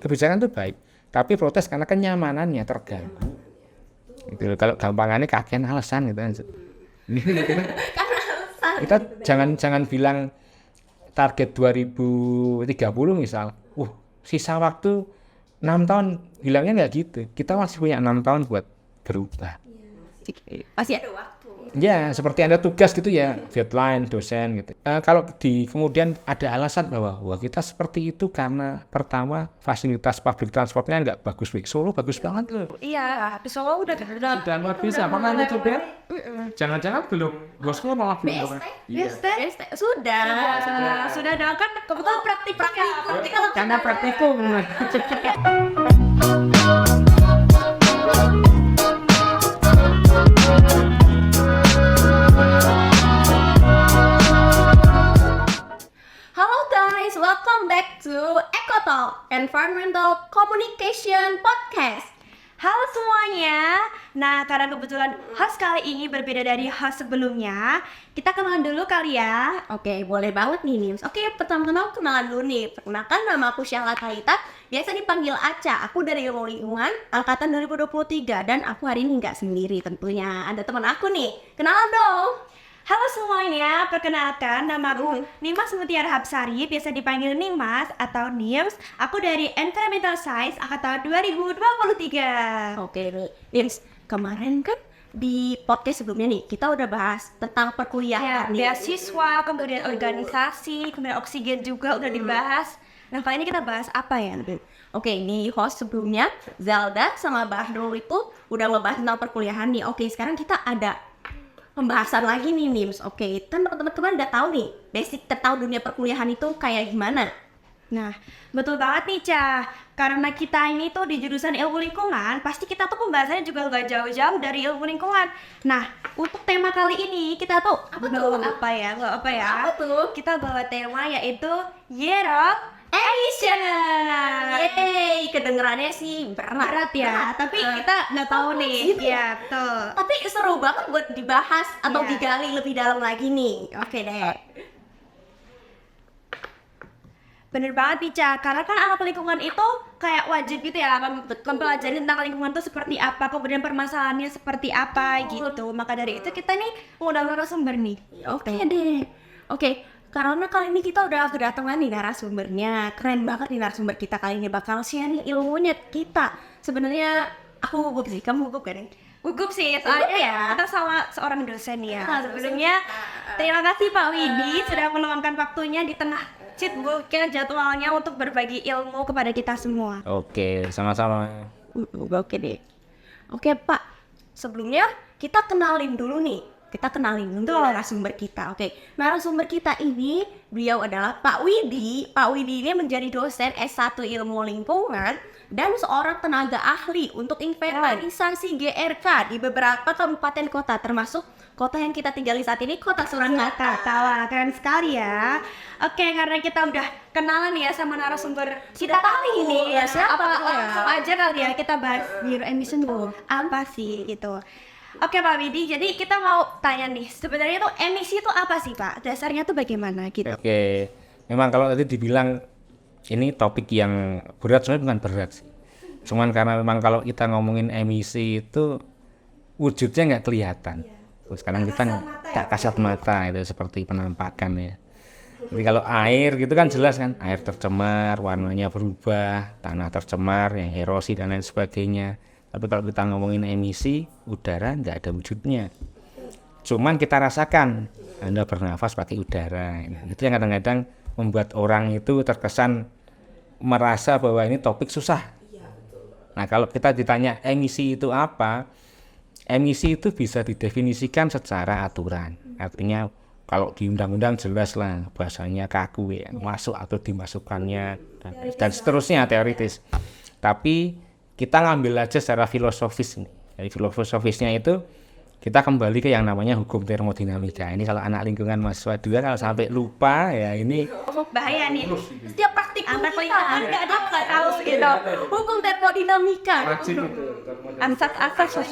kebijakan itu baik, tapi protes karena kenyamanannya terganggu. Itu kalau gampangannya kakean alasan gitu. Kita jangan bilang target 2030 misal, sisa waktu 6 tahun, bilangnya nggak gitu. Kita masih punya 6 tahun buat berubah. Pasti ada waktu. Ya, seperti ada tugas gitu ya, deadline, dosen gitu. Kalau kemudian ada alasan bahwa kita seperti itu karena pertama fasilitas public transportnya nggak bagus, Solo bagus banget loh. Iya, di Solo udah Luar biasa, pernah lu coba? Jangan-jangan belum, bosku malah belum. BST sudah ada kan kebetulan praktikal Karena praktikum. Halo guys, welcome back to EcoTalk, Environmental Communication Podcast. Halo semuanya. Nah, karena kebetulan host kali ini berbeda dari host sebelumnya, kita kenalan dulu kali ya. Oke, boleh banget nih Nims. Oke, pertama-tama kenalan dulu nih. Perkenalkan, nama aku Syahla Taita, biasa dipanggil Aca. Aku dari Ilmu Lingkungan, angkatan 2023, dan aku hari ini nggak sendiri tentunya. Ada teman aku nih. Kenalan dong. Halo semuanya, perkenalkan nama aku Nimas Mutiara Hapsari, biasa dipanggil Nimas atau Nims. Aku dari Environmental Science angkatan 2023. Oke, Nims, kemarin kan di podcast sebelumnya nih, kita udah bahas tentang perkuliahan beasiswa, kemudian organisasi, kemudian oksigen juga udah dibahas. Nah, kali ini kita bahas apa ya? Oke, ini host sebelumnya, Zelda sama Bahrul itu udah ngebahas tentang perkuliahan nih. Oke, sekarang kita ada pembahasan lagi nih Nims. Oke, kan teman-teman udah tahu nih basic tentang dunia perkuliahan itu kayak gimana. Nah, betul banget nih Ca. Karena kita ini tuh di jurusan ilmu lingkungan, pasti kita tuh pembahasannya juga gak jauh-jauh dari ilmu lingkungan. Nah, untuk tema kali ini kita tuh apa ya? Kita bawa tema yaitu Year of Emission. Yeay, kedengerannya sih berat ya, tapi kita nggak tahu nih. Iya, betul. Tapi seru banget buat dibahas atau digali lebih dalam lagi nih. Oke deh. Bener banget nih Ca, karena kan anak lingkungan itu kayak wajib gitu ya mempelajari tentang lingkungan itu seperti apa, kemudian permasalahannya seperti apa gitu. Maka dari itu kita nih mengundang narasumber nih. Oke deh. Oke. Karena kali ini kita udah kedatangan nih narasumbernya. Keren banget nih narasumber kita kali ini, bakal sharing ilmunya kita. Sebenarnya aku gugup sih, kamu gugup kan? Gugup sih, soalnya ya kita sama seorang dosen ya. Sebelumnya terima kasih Pak Widi sudah meluangkan waktunya di tengah sibuknya jadwalnya untuk berbagi ilmu kepada kita semua. Oke, sama-sama. Oke deh. Oke Pak, sebelumnya kita kenalin dulu nih. Kita kenalin dulu narasumber kita. Oke, narasumber kita ini beliau adalah Pak Widi. Pak Widi ini menjadi dosen S1 Ilmu Lingkungan dan seorang tenaga ahli untuk inventarisasi GRK di beberapa kabupaten kota, termasuk kota yang kita tinggali saat ini, Kota Surakarta. Keren sekali ya. Oke, karena kita udah kenalan ya sama narasumber kita kali ini ya, siapa aja kali ya, kita bahas zero emission dulu. Apa sih gitu. Oke Pak Widi, jadi kita mau tanya nih, sebenarnya tuh emisi itu apa sih Pak? Dasarnya tuh bagaimana gitu? Oke, memang kalau tadi dibilang ini topik yang berat, sebenarnya bukan berat sih. Cuman karena memang kalau kita ngomongin emisi itu wujudnya nggak kelihatan. Terus sekarang kita nggak kasat mata itu seperti penampakan ya. Jadi kalau air gitu kan jelas kan, air tercemar, warnanya berubah, tanah tercemar, ya, erosi dan lain sebagainya. Tapi kalau kita ngomongin emisi udara nggak ada wujudnya. Cuman kita rasakan, Anda bernafas pakai udara. Itu yang kadang-kadang membuat orang itu terkesan merasa bahwa ini topik susah. Nah kalau kita ditanya emisi itu apa, emisi itu bisa didefinisikan secara aturan. Artinya kalau di undang-undang jelas lah bahasanya kaku ya, masuk atau dimasukkannya dan seterusnya teoritis. Tapi kita ngambil aja secara filosofis nih. Dari filosofisnya itu kita kembali ke yang namanya hukum termodinamika. Ini kalau anak lingkungan mahasiswa 2 kalau sampai lupa ya ini bahaya nih. Setiap praktik anak lingkungan nggak tahu gitu. Hukum termodinamika. Asas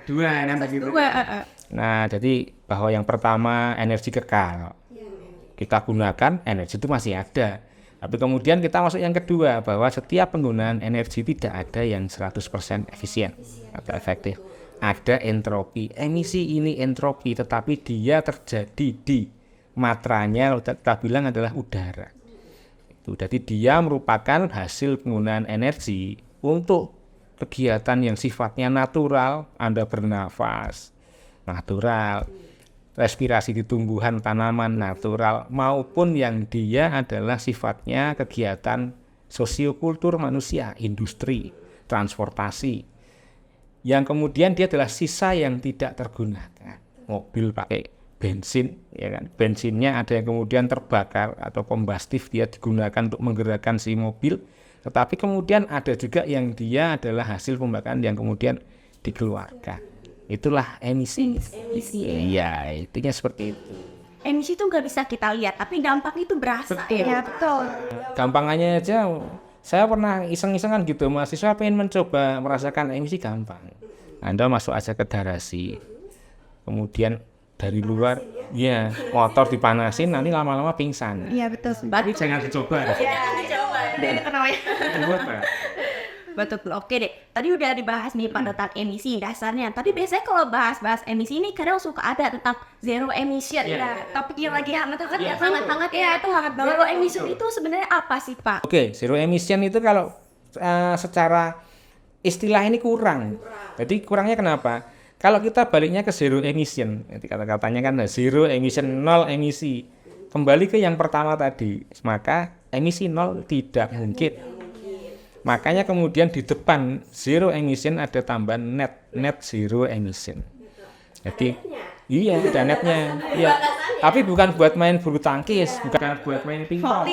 dua gitu. Nah, jadi bahwa yang pertama energi kekal. Kita gunakan energi itu masih ada. Tapi kemudian kita masuk yang kedua, bahwa setiap penggunaan energi tidak ada yang 100% efisien atau efektif. Ada entropi. Emisi ini entropi, tetapi dia terjadi di matranya, kita bilang adalah udara. Jadi dia merupakan hasil penggunaan energi untuk kegiatan yang sifatnya natural. Anda bernafas, natural. Respirasi di tumbuhan tanaman natural, maupun yang dia adalah sifatnya kegiatan sosiokultur manusia, industri, transportasi, yang kemudian dia adalah sisa yang tidak tergunakan. Mobil pakai bensin, ya kan, bensinnya ada yang kemudian terbakar atau kombustif, dia digunakan untuk menggerakkan si mobil, tetapi kemudian ada juga yang dia adalah hasil pembakaran yang kemudian dikeluarkan. Itulah emisi. Iya, intinya seperti itu. Emisi itu nggak bisa kita lihat, tapi dampak itu berasa. Ya, betul. Gampangannya aja, saya pernah iseng-isengan gitu, mahasiswa pengen mencoba merasakan emisi, gampang. Anda masuk aja ke garasi, kemudian dari luar, ya motor dipanasin, nanti lama-lama pingsan. Iya, betul. Tapi jangan dicoba. Iya, dicoba. Betul, oke deh. Tadi udah dibahas nih tentang emisi dasarnya. Tapi biasanya kalau bahas emisi ini kadang suka ada tentang zero emission. Ya, topik yang lagi hangat-hangat ya, hangat-hangat ya, itu hangat banget. Zero emission itu sebenarnya apa sih, Pak? Oke, zero emission itu kalau secara istilah ini kurang. Jadi kurangnya kenapa? Kalau kita baliknya ke zero emission, jadi kata-katanya kan zero emission, nol emisi. Kembali ke yang pertama tadi, maka emisi nol tidak mungkin. Makanya kemudian di depan zero emission ada tambahan net zero emission. Jadi iya, ada netnya. Iya. Tapi bukan buat main bulu tangkis, bukan buat main pingpong.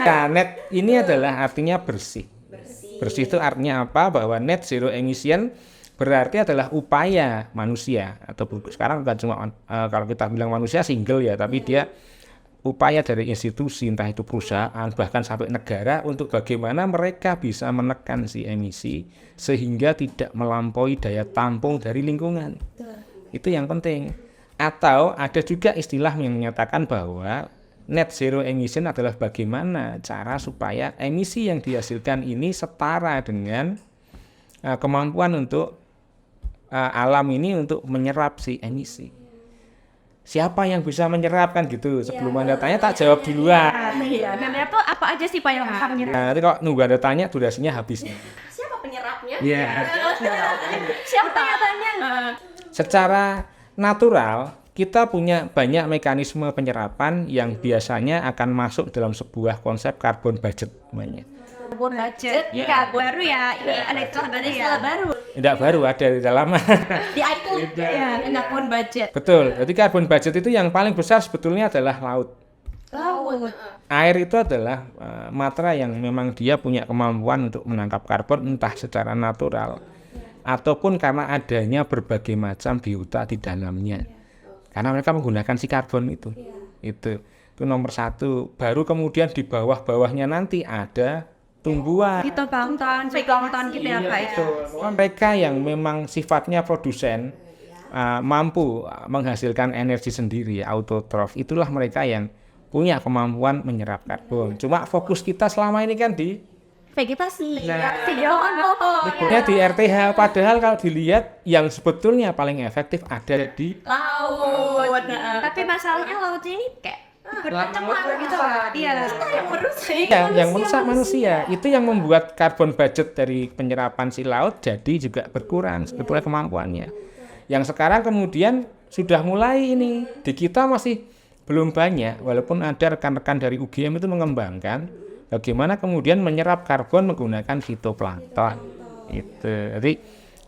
Nah, net ini adalah artinya bersih. Bersih itu artinya apa? Bahwa net zero emission berarti adalah upaya manusia, atau sekarang bukan cuma kalau kita bilang manusia single ya, tapi dia upaya dari institusi, entah itu perusahaan, bahkan sampai negara, untuk bagaimana mereka bisa menekan si emisi sehingga tidak melampaui daya tampung dari lingkungan. Itu yang penting. Atau ada juga istilah yang menyatakan bahwa net zero emission adalah bagaimana cara supaya emisi yang dihasilkan ini setara dengan kemampuan untuk alam ini untuk menyerap si emisi. Siapa yang bisa menyerap kan gitu. Sebelum Anda tanya, tak jawab duluan. Iya, menyerap tuh apa aja sih Pak yang bisa menyerap? Nah, nanti kalau nunggu Anda tanya, durasinya habis. Siapa penyerapnya? Iya. Siapa penyerapnya? Secara natural, kita punya banyak mekanisme penyerapan yang biasanya akan masuk dalam sebuah konsep carbon budget namanya. Carbon budget, ya baru ya, ini ada istilah baru. Tidak baru, ada di dalam. Di iPhone, ya, carbon budget. Betul, jadi carbon budget itu yang paling besar sebetulnya adalah laut. Laut. Air itu adalah matra yang memang dia punya kemampuan untuk menangkap karbon, entah secara natural ataupun karena adanya berbagai macam biota di dalamnya. Karena mereka menggunakan si karbon itu. Itu nomor satu. Baru kemudian di bawah-bawahnya nanti ada tumbuhan. Fitoplankton gitu ya Pak ya. Mereka yang memang sifatnya produsen, mampu menghasilkan energi sendiri, autotrof, itulah mereka yang punya kemampuan menyerap karbon. Cuma fokus kita selama ini kan di vegetasi. Betulnya di RTH, padahal kalau dilihat yang sebetulnya paling efektif ada di laut. Tapi masalahnya laut ini kayak berkecemar gitu Pak. Iya, yang merusak manusia. Itu yang membuat carbon budget dari penyerapan si laut jadi juga berkurang sebetulnya kemampuannya. Yang sekarang kemudian sudah mulai ini di kita masih belum banyak, walaupun ada rekan-rekan dari UGM itu mengembangkan bagaimana kemudian menyerap karbon menggunakan fitoplankton. Itu. Jadi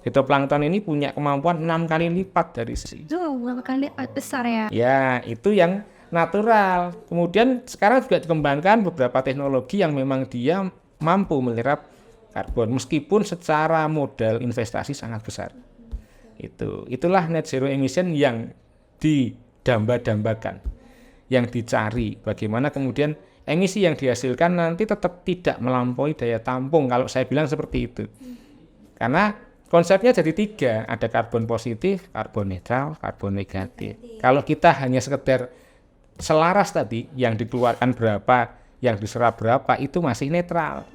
fitoplankton ini punya kemampuan 6 kali lipat dari si. Itu 6 kali lipat besar ya. Ya, itu yang natural. Kemudian sekarang juga dikembangkan beberapa teknologi yang memang dia mampu menyerap karbon meskipun secara modal investasi sangat besar. Itulah net zero emission yang didamba-dambakan, yang dicari bagaimana kemudian emisi yang dihasilkan nanti tetap tidak melampaui daya tampung, kalau saya bilang seperti itu. Karena konsepnya jadi 3, ada karbon positif, karbon netral, karbon negatif. Kalau kita hanya sekedar selaras tadi, yang dikeluarkan berapa, yang diserap berapa, itu masih netral.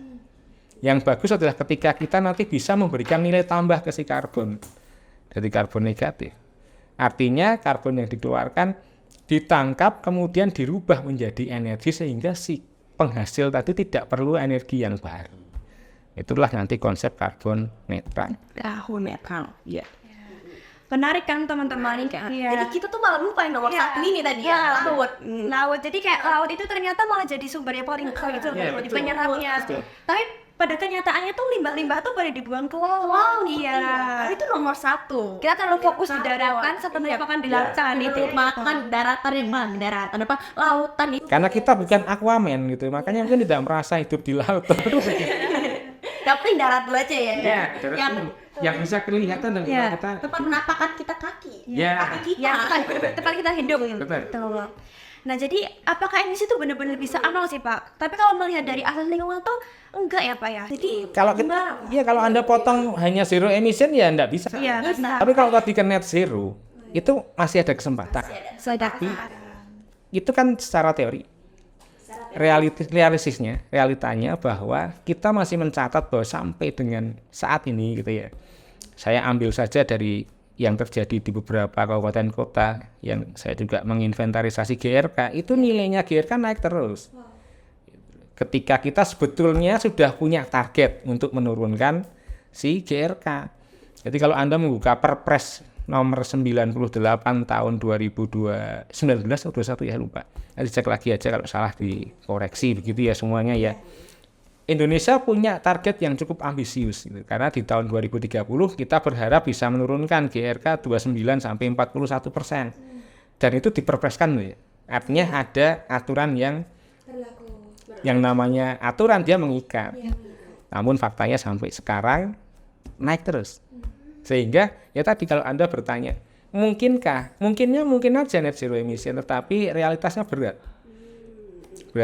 Yang bagus adalah ketika kita nanti bisa memberikan nilai tambah ke si karbon, dari karbon negatif. Artinya karbon yang dikeluarkan ditangkap kemudian dirubah menjadi energi sehingga si penghasil tadi tidak perlu energi yang baru. Itulah nanti konsep karbon netral. Karbon netral. Ya. Menarik kan teman-teman? Jadi kita tuh malah lupa yang nomor satu ini tadi ya, laut. Laut. Jadi kayak laut itu ternyata malah jadi sumber yang paling gitu, di penyerapnya. Tapi pada kenyataannya tuh limbah-limbah tuh pada dibuang ke laut. Wow, Iya. itu nomor satu. Kita terlalu fokus di daratan, sebenarnya makan di lautan itu. Makan daratan yang mana? Daratan apa? Lautan itu. Karena kita bukan Aquaman gitu, makanya mungkin tidak merasa hidup di laut. Tapi darat dulu aja ya. Yang bisa kelihatan dan kita Tempat menapakan kita kaki. Ya. Kaki kita. Ya, tempat kita hidup. Betul. Nah, jadi apakah emisi itu benar-benar bisa amal sih, Pak? Tapi kalau melihat dari asas lingkungan tuh enggak ya, Pak ya? Jadi kalau kita, ya kalau Anda potong hanya zero emission ya enggak bisa. iya, benar. Tapi kalau tadi ke net zero, itu masih ada kesempatan. Itu kan secara teori. Realitanya bahwa kita masih mencatat bahwa sampai dengan saat ini gitu ya. Saya ambil saja dari yang terjadi di beberapa kabupaten kota yang saya juga menginventarisasi GRK, itu nilainya GRK naik terus. Ketika kita sebetulnya sudah punya target untuk menurunkan si GRK. Jadi kalau Anda membuka Perpres nomor 98 tahun 2019 atau 21 ya lupa. Nanti cek lagi aja kalau salah dikoreksi begitu ya semuanya ya. Indonesia punya target yang cukup ambisius gitu. Karena di tahun 2030 kita berharap bisa menurunkan GRK 29 sampai 41%. Dan itu diperpreskan ya. Artinya ada aturan yang namanya aturan dia mengikat. Namun faktanya sampai sekarang naik terus. Sehingga ya tadi kalau Anda bertanya, mungkinkah? Mungkin aja net zero emission, tetapi realitasnya berat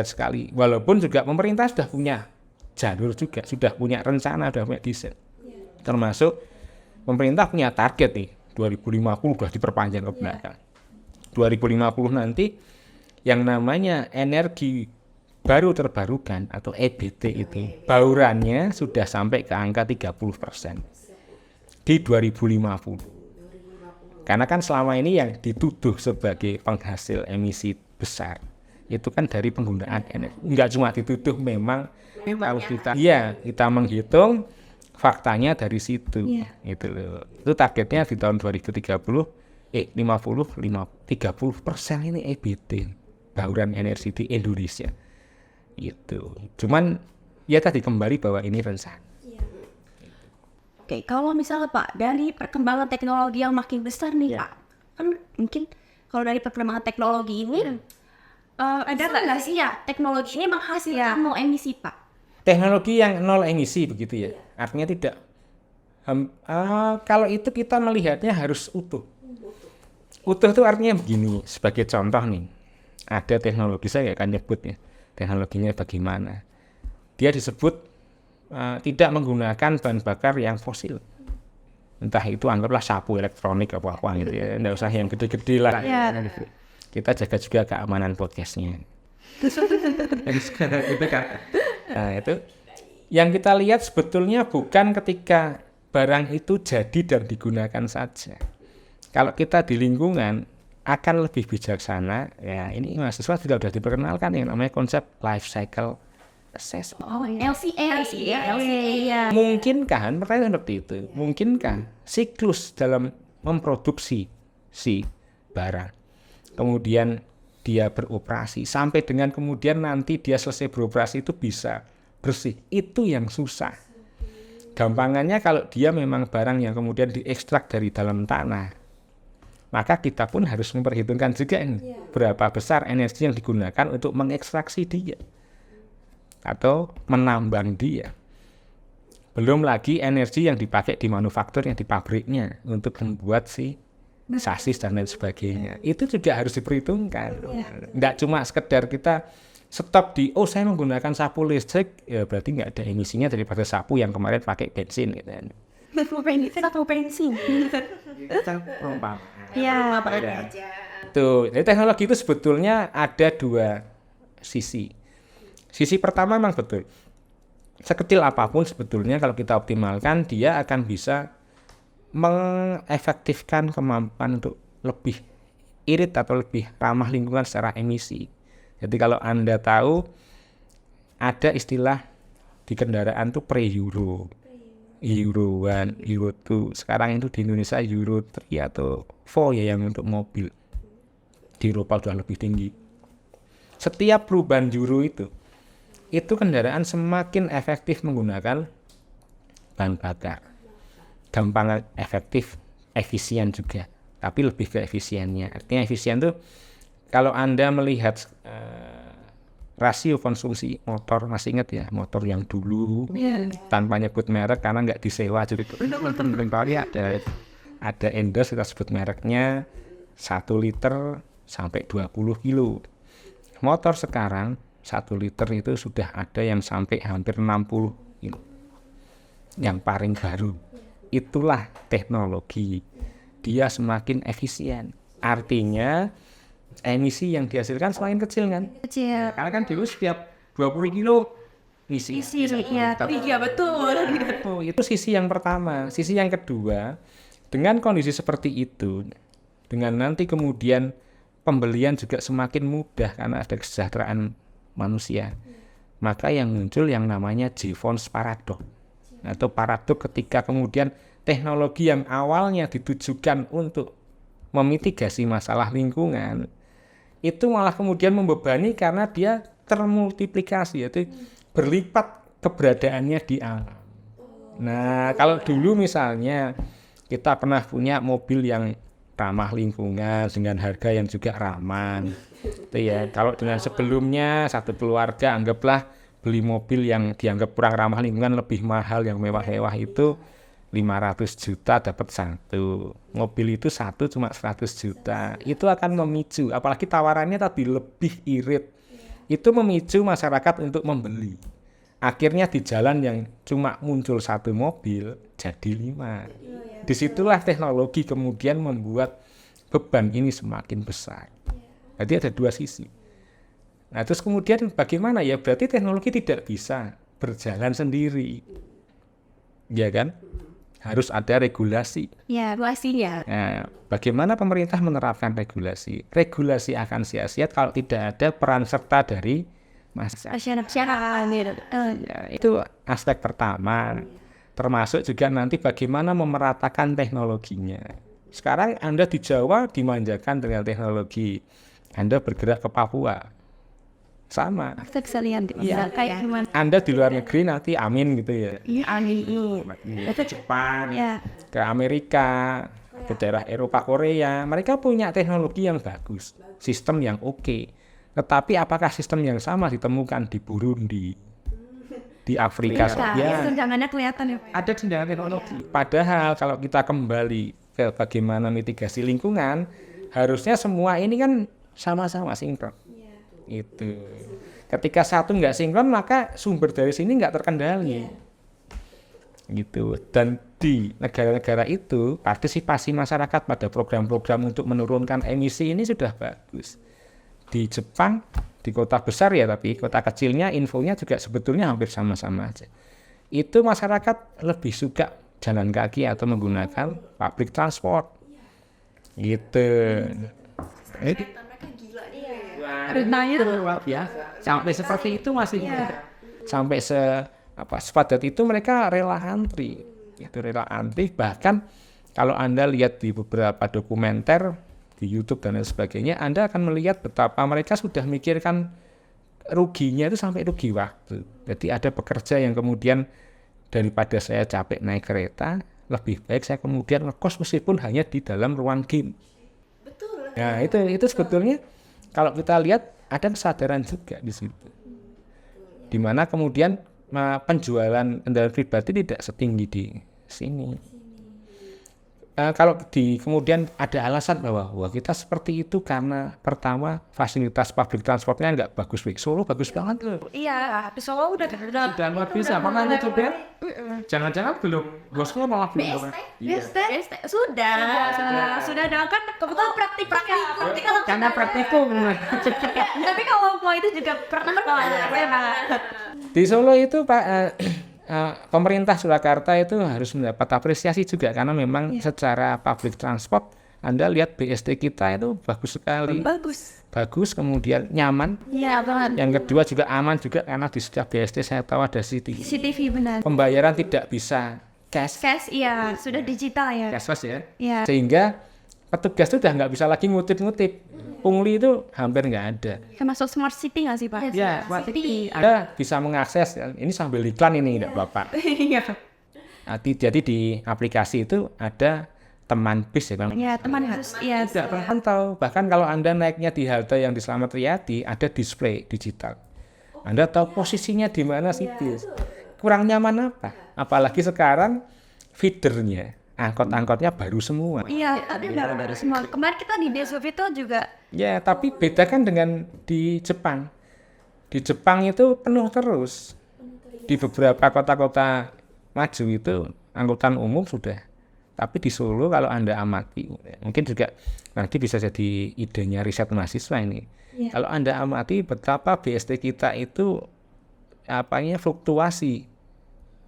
sekali. Walaupun juga pemerintah sudah punya jalur juga, sudah punya rencana, sudah punya desain. Termasuk pemerintah punya target nih, 2050 sudah diperpanjang ke belakang. 2050 nanti yang namanya energi baru terbarukan atau EBT itu baurannya sudah sampai ke angka 30%. Di 2050. Karena kan selama ini yang dituduh sebagai penghasil emisi besar itu kan dari penggunaan energi. Enggak cuma dituduh, memang kalau kita menghitung faktanya dari situ. Itu loh. Itu targetnya di tahun 2030 30% ini EBT, bauran energi di Indonesia. Gitu. Cuman ya tadi kembali bahwa ini rencana. Oke, kalau misalnya Pak, dari perkembangan teknologi yang makin besar nih Pak, kan mungkin kalau dari perkembangan teknologi ini ada nggak sih ya teknologi ini menghasilkan nol emisi Pak? Teknologi yang nol emisi begitu ya, artinya tidak. Kalau itu kita melihatnya harus utuh. Utuh itu artinya begini, sebagai contoh nih, ada teknologi saya akan nyebut ya, teknologinya bagaimana. Dia disebut tidak menggunakan bahan bakar yang fosil. Entah itu anggaplah sapu elektronik apa-apa gitu ya. Nggak usah yang gede-gede lah. Kita jaga juga keamanan podcastnya. Nah itu yang kita lihat sebetulnya bukan ketika barang itu jadi dan digunakan saja. Kalau kita di lingkungan akan lebih bijaksana. Ya ini mahasiswa sudah diperkenalkan yang namanya konsep life cycle assessment. LCA. Mungkinkah, pertanyaan seperti itu, mungkinkah siklus dalam memproduksi si barang, kemudian dia beroperasi, sampai dengan kemudian nanti dia selesai beroperasi itu bisa bersih, itu yang susah. Gampangannya kalau dia memang barang yang kemudian diekstrak dari dalam tanah, maka kita pun harus memperhitungkan juga ini, berapa besar energi yang digunakan untuk mengekstraksi dia atau menambang dia. Belum lagi energi yang dipakai di manufaktur, yang di pabriknya untuk membuat si sasis dan lain sebagainya. Itu juga harus diperhitungkan. Nggak cuma sekedar kita stop di saya menggunakan sapu listrik, ya berarti nggak ada emisinya daripada sapu yang kemarin pakai bensin gitu. Satu bensin. Kita Ya. Tuh, jadi teknologi itu sebetulnya ada dua sisi. Sisi pertama memang betul. Sekecil apapun sebetulnya kalau kita optimalkan, dia akan bisa mengefektifkan kemampuan untuk lebih irit atau lebih ramah lingkungan secara emisi. Jadi kalau Anda tahu ada istilah di kendaraan tuh pre-Euro, Euro 1, Euro 2. Sekarang itu di Indonesia Euro 3 atau 4 ya yang untuk mobil. Di Eropa sudah lebih tinggi. Setiap perubahan Euro itu kendaraan semakin efektif menggunakan bahan bakar. Gampang efektif, efisien juga. Tapi lebih ke efisiennya. Artinya efisien tuh kalau Anda melihat rasio konsumsi motor, masih ingat ya motor yang dulu tanpa nyebut merek karena nggak disewa, jadi ada endorse kita sebut mereknya 1 liter sampai 20 kilo. Motor sekarang 1 liter itu sudah ada yang sampai hampir 60 kilo. Yang paling baru. Itulah teknologi. Dia semakin efisien. Artinya emisi yang dihasilkan semakin kecil kan? Kecil. Karena kan dulu setiap 20 kilo isi. Iya, betul. Oh, itu sisi yang pertama. Sisi yang kedua, dengan kondisi seperti itu, dengan nanti kemudian pembelian juga semakin mudah karena ada kesejahteraan manusia, maka yang muncul yang namanya Jevons Paradox atau paradok ketika kemudian teknologi yang awalnya ditujukan untuk memitigasi masalah lingkungan itu malah kemudian membebani karena dia termultiplikasi, yaitu berlipat keberadaannya di alam. Nah, kalau dulu misalnya kita pernah punya mobil yang ramah lingkungan dengan harga yang juga ramah, itu ya. Kalau dengan sebelumnya satu keluarga anggaplah beli mobil yang dianggap kurang ramah lingkungan lebih mahal, yang mewah-mewah itu 500 juta dapat satu. Mobil itu satu cuma 100 juta. Itu akan memicu, apalagi tawarannya tadi lebih irit. Itu memicu masyarakat untuk membeli. Akhirnya di jalan yang cuma muncul satu mobil jadi 5. Disitulah teknologi kemudian membuat beban ini semakin besar. Jadi ada dua sisi. Nah terus kemudian bagaimana ya? Berarti teknologi tidak bisa berjalan sendiri. Ya kan? Harus ada regulasi. Ya, regulasinya. Nah, bagaimana pemerintah menerapkan regulasi? Regulasi akan sia-sia kalau tidak ada peran serta dari masyarakat. Ya, itu aspek pertama. Termasuk juga nanti bagaimana memeratakan teknologinya. Sekarang Anda di Jawa dimanjakan dengan teknologi. Anda bergerak ke Papua. Sama. Kita bisa lihat kayak gimana. Anda di luar negeri nanti amin gitu ya. Iya, amin. Ke Jepang, Ya. ke Amerika, ke daerah Eropa, Korea. Mereka punya teknologi yang bagus. Sistem yang oke. Tetapi apakah sistem yang sama ditemukan di Burundi? Di Afrika? Ya, tunjangannya kelihatan ya, Pak. Ada tunjangan teknologi. Padahal kalau kita kembali ke bagaimana mitigasi lingkungan, harusnya semua ini kan sama-sama sinkron. Itu. Ketika satu nggak sinkron, maka sumber dari sini nggak terkendali. Gitu. Dan di negara-negara itu partisipasi masyarakat pada program-program untuk menurunkan emisi ini sudah bagus. Di Jepang, di kota besar ya, tapi kota kecilnya infonya juga sebetulnya hampir sama-sama aja. Itu masyarakat lebih suka jalan kaki atau menggunakan public transport. Gitu. Rentangnya luar biasa. Sampai seperti itu masih sampai sepadat itu mereka rela antri. Itu rela antri, bahkan kalau Anda lihat di beberapa dokumenter di YouTube dan lain sebagainya, Anda akan melihat betapa mereka sudah mikirkan ruginya itu sampai rugi waktu. Jadi ada pekerja yang kemudian daripada saya capek naik kereta, lebih baik saya kemudian ngekos meskipun hanya di dalam ruang game. Betul. Nah, itu sebetulnya kalau kita lihat ada kesadaran juga di situ. Di mana kemudian penjualan kendaraan pribadi tidak setinggi di sini. kalau kemudian ada alasan bahwa wah kita seperti itu karena pertama fasilitas public transportnya nggak bagus, Solo bagus banget loh. Iya, di Solo udah Sudah luar biasa, makanya coba jangan-jangan belum Solo malah belum. BST sudah ada kan kebetulan praktikal Karena praktikum. tapi kalau mau itu juga praktikal Di Solo itu Pak pemerintah Surakarta itu harus mendapat apresiasi juga karena memang secara public transport Anda lihat BSD kita itu bagus sekali. Bagus, kemudian nyaman. Iya banget. Yang kedua juga aman juga karena di setiap BSD saya tahu ada CCTV. CCTV benar. Pembayaran tidak bisa cash Iya sudah digital ya. cashless ya. Iya. Sehingga petugas itu udah nggak bisa lagi ngutip-ngutip. Pungli itu hampir nggak ada. Termasuk smart city nggak sih Pak? Ya, Anda bisa mengakses, ini sambil iklan ini enggak Bapak. Iya. Jadi di aplikasi itu ada teman bis ya Bang. Ya teman harus iya. Tidak pantau, bahkan kalau Anda naiknya di halte yang di Slamet Riyadi ada display digital. Anda tahu posisinya di mana sih bis. Kurang nyaman apa? Apalagi sekarang feedernya, angkot-angkotnya baru semua. Iya, tapi baru semua. Kemarin kita di Desov itu juga. Ya, tapi beda kan dengan di Jepang. Di Jepang itu penuh terus. Di beberapa kota-kota maju itu angkutan umum sudah. Tapi di Solo kalau Anda amati, mungkin juga nanti bisa jadi idenya riset mahasiswa ini. Ya. Kalau Anda amati betapa BSD kita itu fluktuasi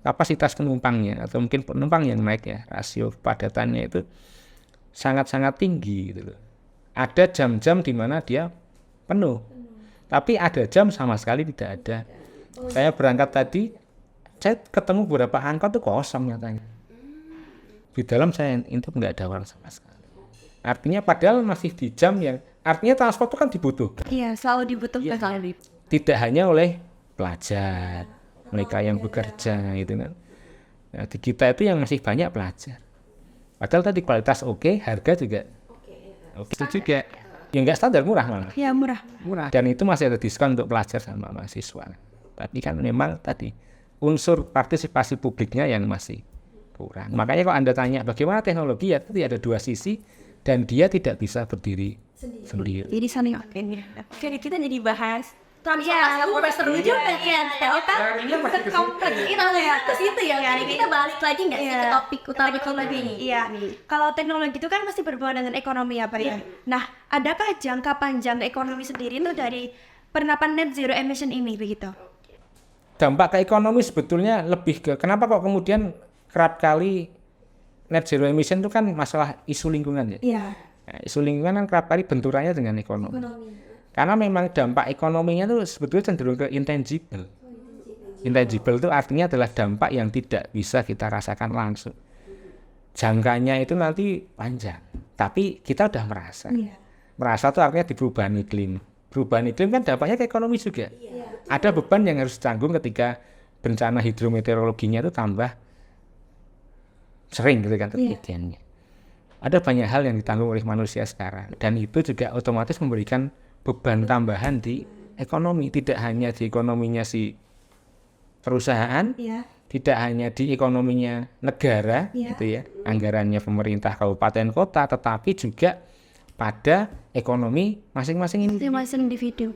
kapasitas penumpangnya atau mungkin penumpang yang naik ya, rasio kepadatannya itu sangat-sangat tinggi gitu loh. Ada jam-jam di mana dia penuh. Tapi ada jam sama sekali tidak ada. Saya berangkat tadi, saya ketemu beberapa angkot itu kosong nyatanya. Di dalam saya itu nggak ada orang sama sekali. Artinya padahal masih di jam yang artinya transport itu kan dibutuhkan. Iya, selalu dibutuhkan sekali. Tidak hanya oleh pelajar, mereka yang bekerja gitu kan. Nah, di kita itu yang masih banyak pelajar. Padahal tadi kualitas oke, harga juga oke. Itu juga yang nggak standar, murah malah. Iya, murah. Dan itu masih ada diskon untuk pelajar sama mahasiswa. Tapi kan memang tadi unsur partisipasi publiknya yang masih kurang. Makanya kalau Anda tanya bagaimana teknologi, ya tadi ada dua sisi dan dia tidak bisa berdiri sendiri. Jadi saling oke, kita jadi bahas transportasi seru juga ya. Kompleks itu ya. Ke situ ya. Kita balik lagi nggak sih ke topik utama teknologi ini? Iya. Kalau teknologi itu kan masih berhubungan dengan ekonomi ya Pak ya. Nah, adakah jangka panjang ekonomi sendiri itu dari penerapan net zero emission ini begitu? Dampak ke ekonomi sebetulnya lebih ke kenapa kok kemudian kerap kali net zero emission itu kan masalah isu lingkungan ya. Iya. Nah, isu lingkungan kan kerap kali benturannya dengan ekonomi. Karena memang dampak ekonominya itu sebetulnya cenderung ke intangible. Intangible itu artinya adalah dampak yang tidak bisa kita rasakan langsung. Jangkanya itu nanti panjang, tapi kita udah merasa. Merasa itu artinya di perubahan iklim. Perubahan iklim kan dampaknya ke ekonomi juga. Ada beban yang harus ditanggung ketika bencana hidrometeorologinya itu tambah sering gitu kan kejadiannya. Ada banyak hal yang ditanggung oleh manusia sekarang dan itu juga otomatis memberikan beban tambahan di ekonomi, tidak hanya di ekonominya si perusahaan, tidak hanya di ekonominya negara gitu ya, anggarannya pemerintah kabupaten kota, tetapi juga pada ekonomi masing-masing individu.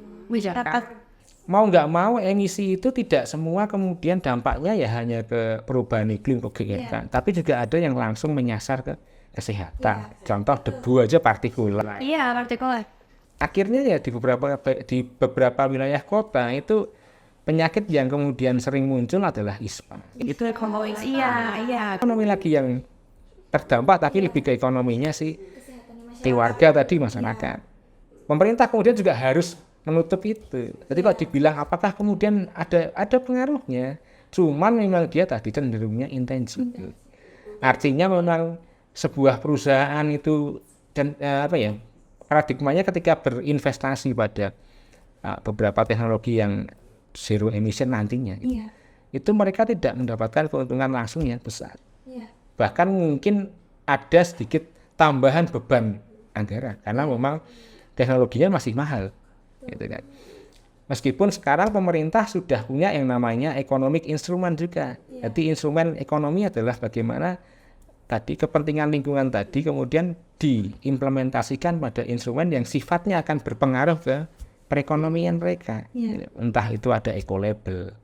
Mau nggak mau emisi itu tidak semua kemudian dampaknya ya hanya ke perubahan iklim kegiatan, tapi juga ada yang langsung menyasar ke kesehatan. Contoh debu aja partikulat. Iya, partikulat. Akhirnya ya di beberapa wilayah kota itu penyakit yang kemudian sering muncul adalah ISPA. Itu ekonomi. Iya. Ekonomi lagi yang terdampak tapi lebih ke ekonominya si keluarga tadi, masyarakat. Pemerintah kemudian juga harus menutup itu. Jadi kalau dibilang apakah kemudian ada pengaruhnya, cuman memang dia tadi cenderungnya intangible. Artinya memang sebuah perusahaan itu dan paradigmanya ketika berinvestasi pada beberapa teknologi yang zero emission nantinya, itu mereka tidak mendapatkan keuntungan langsung yang besar. Bahkan mungkin ada sedikit tambahan beban anggaran karena memang teknologinya masih mahal. Gitu kan. Meskipun sekarang pemerintah sudah punya yang namanya economic instrument juga. Jadi instrumen ekonomi adalah bagaimana tadi kepentingan lingkungan tadi kemudian diimplementasikan pada instrumen yang sifatnya akan berpengaruh ke perekonomian mereka. Entah itu ada eco-label.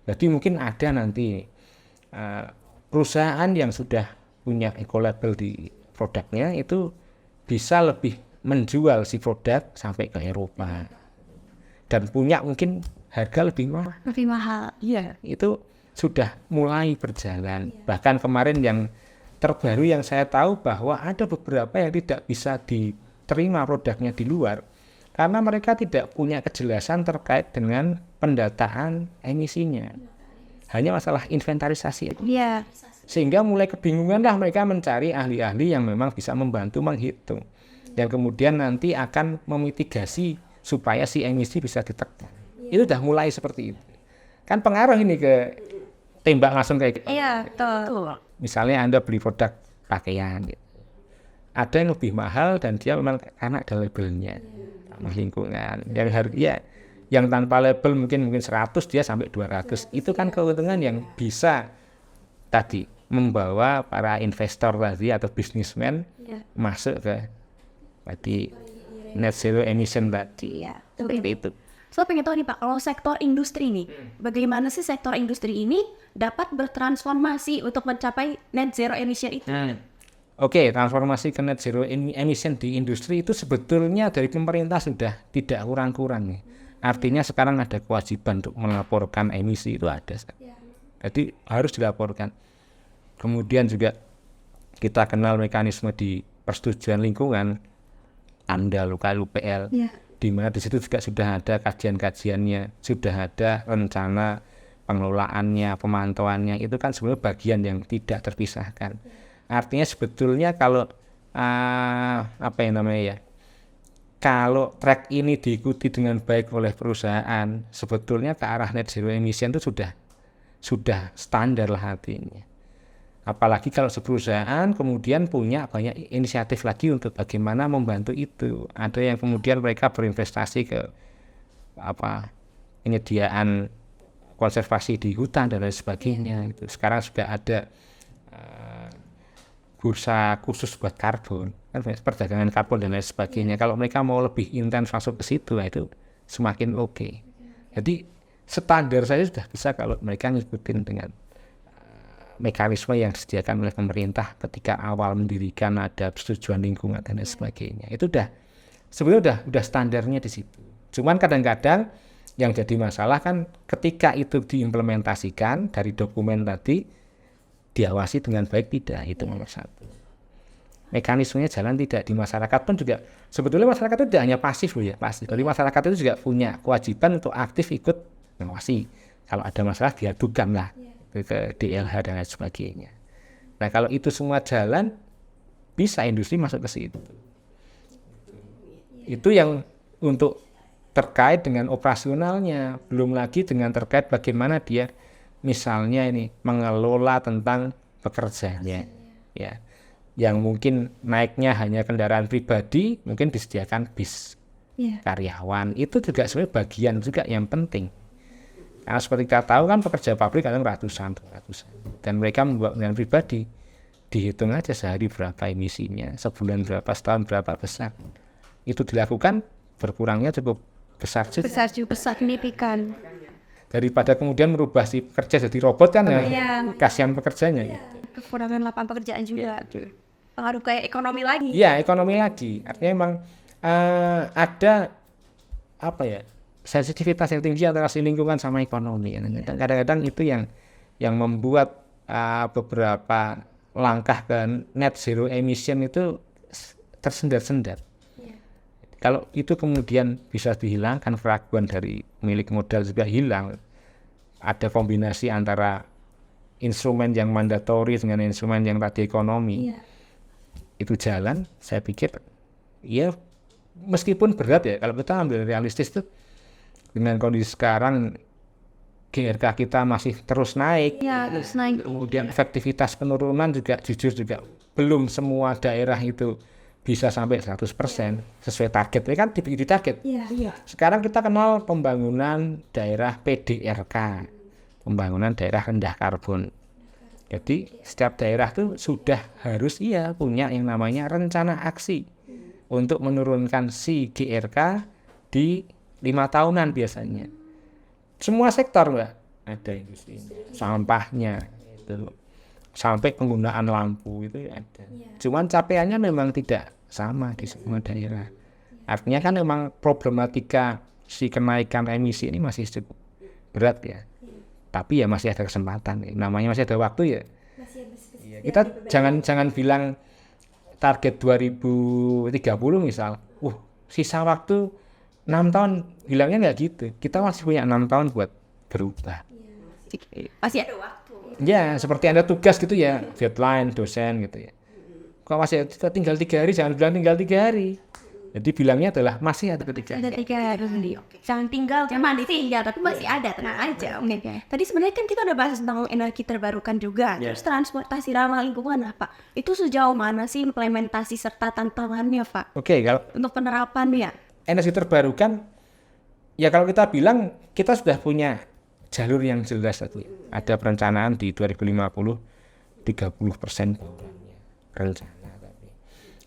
Jadi mungkin ada nanti perusahaan yang sudah punya eco-label di produknya itu bisa lebih menjual si produk sampai ke Eropa dan punya mungkin harga lebih mahal. Lebih mahal. Iya, itu sudah mulai berjalan. Bahkan kemarin yang terbaru yang saya tahu bahwa ada beberapa yang tidak bisa diterima produknya di luar karena mereka tidak punya kejelasan terkait dengan pendataan emisinya. Hanya masalah inventarisasi. Iya. Sehingga mulai kebingungan lah mereka mencari ahli-ahli yang memang bisa membantu menghitung. Dan kemudian nanti akan memitigasi supaya si emisi bisa ditekan. Itu udah mulai seperti itu. Kan pengaruh ini ke tembak langsung kayak gitu. Iya, betul. Misalnya Anda beli produk pakaian gitu. Ada yang lebih mahal dan dia memang karena ada labelnya. Ramah lingkungan. Yang harga yang tanpa label mungkin 100 dia sampai 200. Itu kan keuntungan yang bisa tadi membawa para investor tadi atau bisnismen masuk ke tadi net zero emission tadi. Seperti itu. So pengen tahu nih Pak, kalau sektor industri nih, bagaimana sih sektor industri ini dapat bertransformasi untuk mencapai net zero emission itu? Oke, transformasi ke net zero emission di industri itu sebetulnya dari pemerintah sudah tidak kurang-kurang nih. Artinya sekarang ada kewajiban untuk melaporkan emisi itu ada. Jadi harus dilaporkan. Kemudian juga kita kenal mekanisme di persetujuan lingkungan, AMDAL, UPL, di mana di situ juga sudah ada kajian-kajiannya, sudah ada rencana pengelolaannya, pemantauannya. Itu kan sebenarnya bagian yang tidak terpisahkan. Artinya sebetulnya kalau kalau track ini diikuti dengan baik oleh perusahaan, sebetulnya ke arah net zero emission itu sudah standar lah artinya. Apalagi kalau perusahaan kemudian punya banyak inisiatif lagi untuk bagaimana membantu itu. Ada yang kemudian mereka berinvestasi ke penyediaan konservasi di hutan dan lain sebagainya. Gitu. Sekarang sudah ada bursa khusus buat karbon, kan perdagangan karbon dan lain sebagainya. Kalau mereka mau lebih intens masuk ke situ, itu semakin oke. Jadi standar saya sudah bisa kalau mereka ngikutin dengan mekanisme yang disediakan oleh pemerintah ketika awal mendirikan ada persetujuan lingkungan dan lain sebagainya. Itu sebenarnya udah standarnya di situ. Cuman kadang-kadang yang jadi masalah kan ketika itu diimplementasikan dari dokumen tadi diawasi dengan baik tidak, itu nomor satu. Mekanismenya jalan tidak di masyarakat pun juga sebetulnya masyarakat itu tidak hanya pasif loh ya, pasif. Jadi masyarakat itu juga punya kewajiban untuk aktif ikut mengawasi. Kalau ada masalah diadukan lah ke DLH dan lain sebagainya. Nah kalau itu semua jalan bisa industri masuk ke situ. Itu yang untuk terkait dengan operasionalnya, belum lagi dengan terkait bagaimana dia misalnya ini mengelola tentang pekerjanya, ya, yang mungkin naiknya hanya kendaraan pribadi, mungkin disediakan bis karyawan, itu juga sebenarnya bagian juga yang penting. Karena seperti kita tahu kan pekerja pabrik kadang ratusan, dan mereka membawa kendaraan pribadi, dihitung aja sehari berapa emisinya, sebulan berapa, setahun berapa besar. Itu dilakukan berkurangnya cukup besar juga. Besar signifikan. Daripada kemudian merubah si pekerja jadi robot kan kasihan pekerjanya. Kekurangan lapangan pekerjaan juga. Pengaruh kayak ekonomi lagi. Iya, ekonomi lagi. Artinya memang ada sensitivitas yang tinggi antara si lingkungan sama ekonomi. Dan kadang-kadang itu yang membuat beberapa langkah ke net zero emission itu tersendat-sendat. Kalau itu kemudian bisa dihilangkan, keraguan dari pemilik modal juga hilang. Ada kombinasi antara instrumen yang mandatori dengan instrumen yang tadi ekonomi. Itu jalan, saya pikir ya meskipun berat ya, kalau kita ambil realistis tuh dengan kondisi sekarang GRK kita masih terus naik. Kemudian efektivitas penurunan juga jujur juga belum semua daerah itu bisa sampai 100% sesuai target. Ini kan dibikin target. Sekarang kita kenal pembangunan daerah PDRK, pembangunan daerah rendah karbon. Jadi setiap daerah tuh sudah harus punya yang namanya rencana aksi untuk menurunkan si GRK di 5 tahunan biasanya. Semua sektor Mbak, ada industri, sampahnya itu, sampai penggunaan lampu itu ada. Cuman capaiannya memang tidak sama di semua daerah. Artinya kan memang problematika si kenaikan emisi ini masih cukup berat ya. Tapi ya masih ada kesempatan, namanya masih ada waktu ya. Kita jangan bilang target 2030 misal, sisa waktu 6 tahun, bilangnya nggak gitu. Kita masih punya 6 tahun buat berubah. Masih ada waktu. Ya, seperti Anda tugas gitu ya, deadline, dosen gitu ya. Kalau masih tinggal 3 hari, jangan bilang tinggal 3 hari. Jadi bilangnya adalah masih ada 3 Ada hari. 3 hari. Jangan tinggal, jangan ditinggal, tapi masih ada, tenang aja. Tadi sebenarnya kan kita udah bahas tentang energi terbarukan juga. Terus transportasi ramah lingkungan apa? Itu sejauh mana sih implementasi serta tantangannya, Pak? Oke, kalau Untuk penerapannya. energi terbarukan, ya kalau kita bilang kita sudah punya jalur yang jelas tadi. Ada perencanaan di 2050 30% rencana.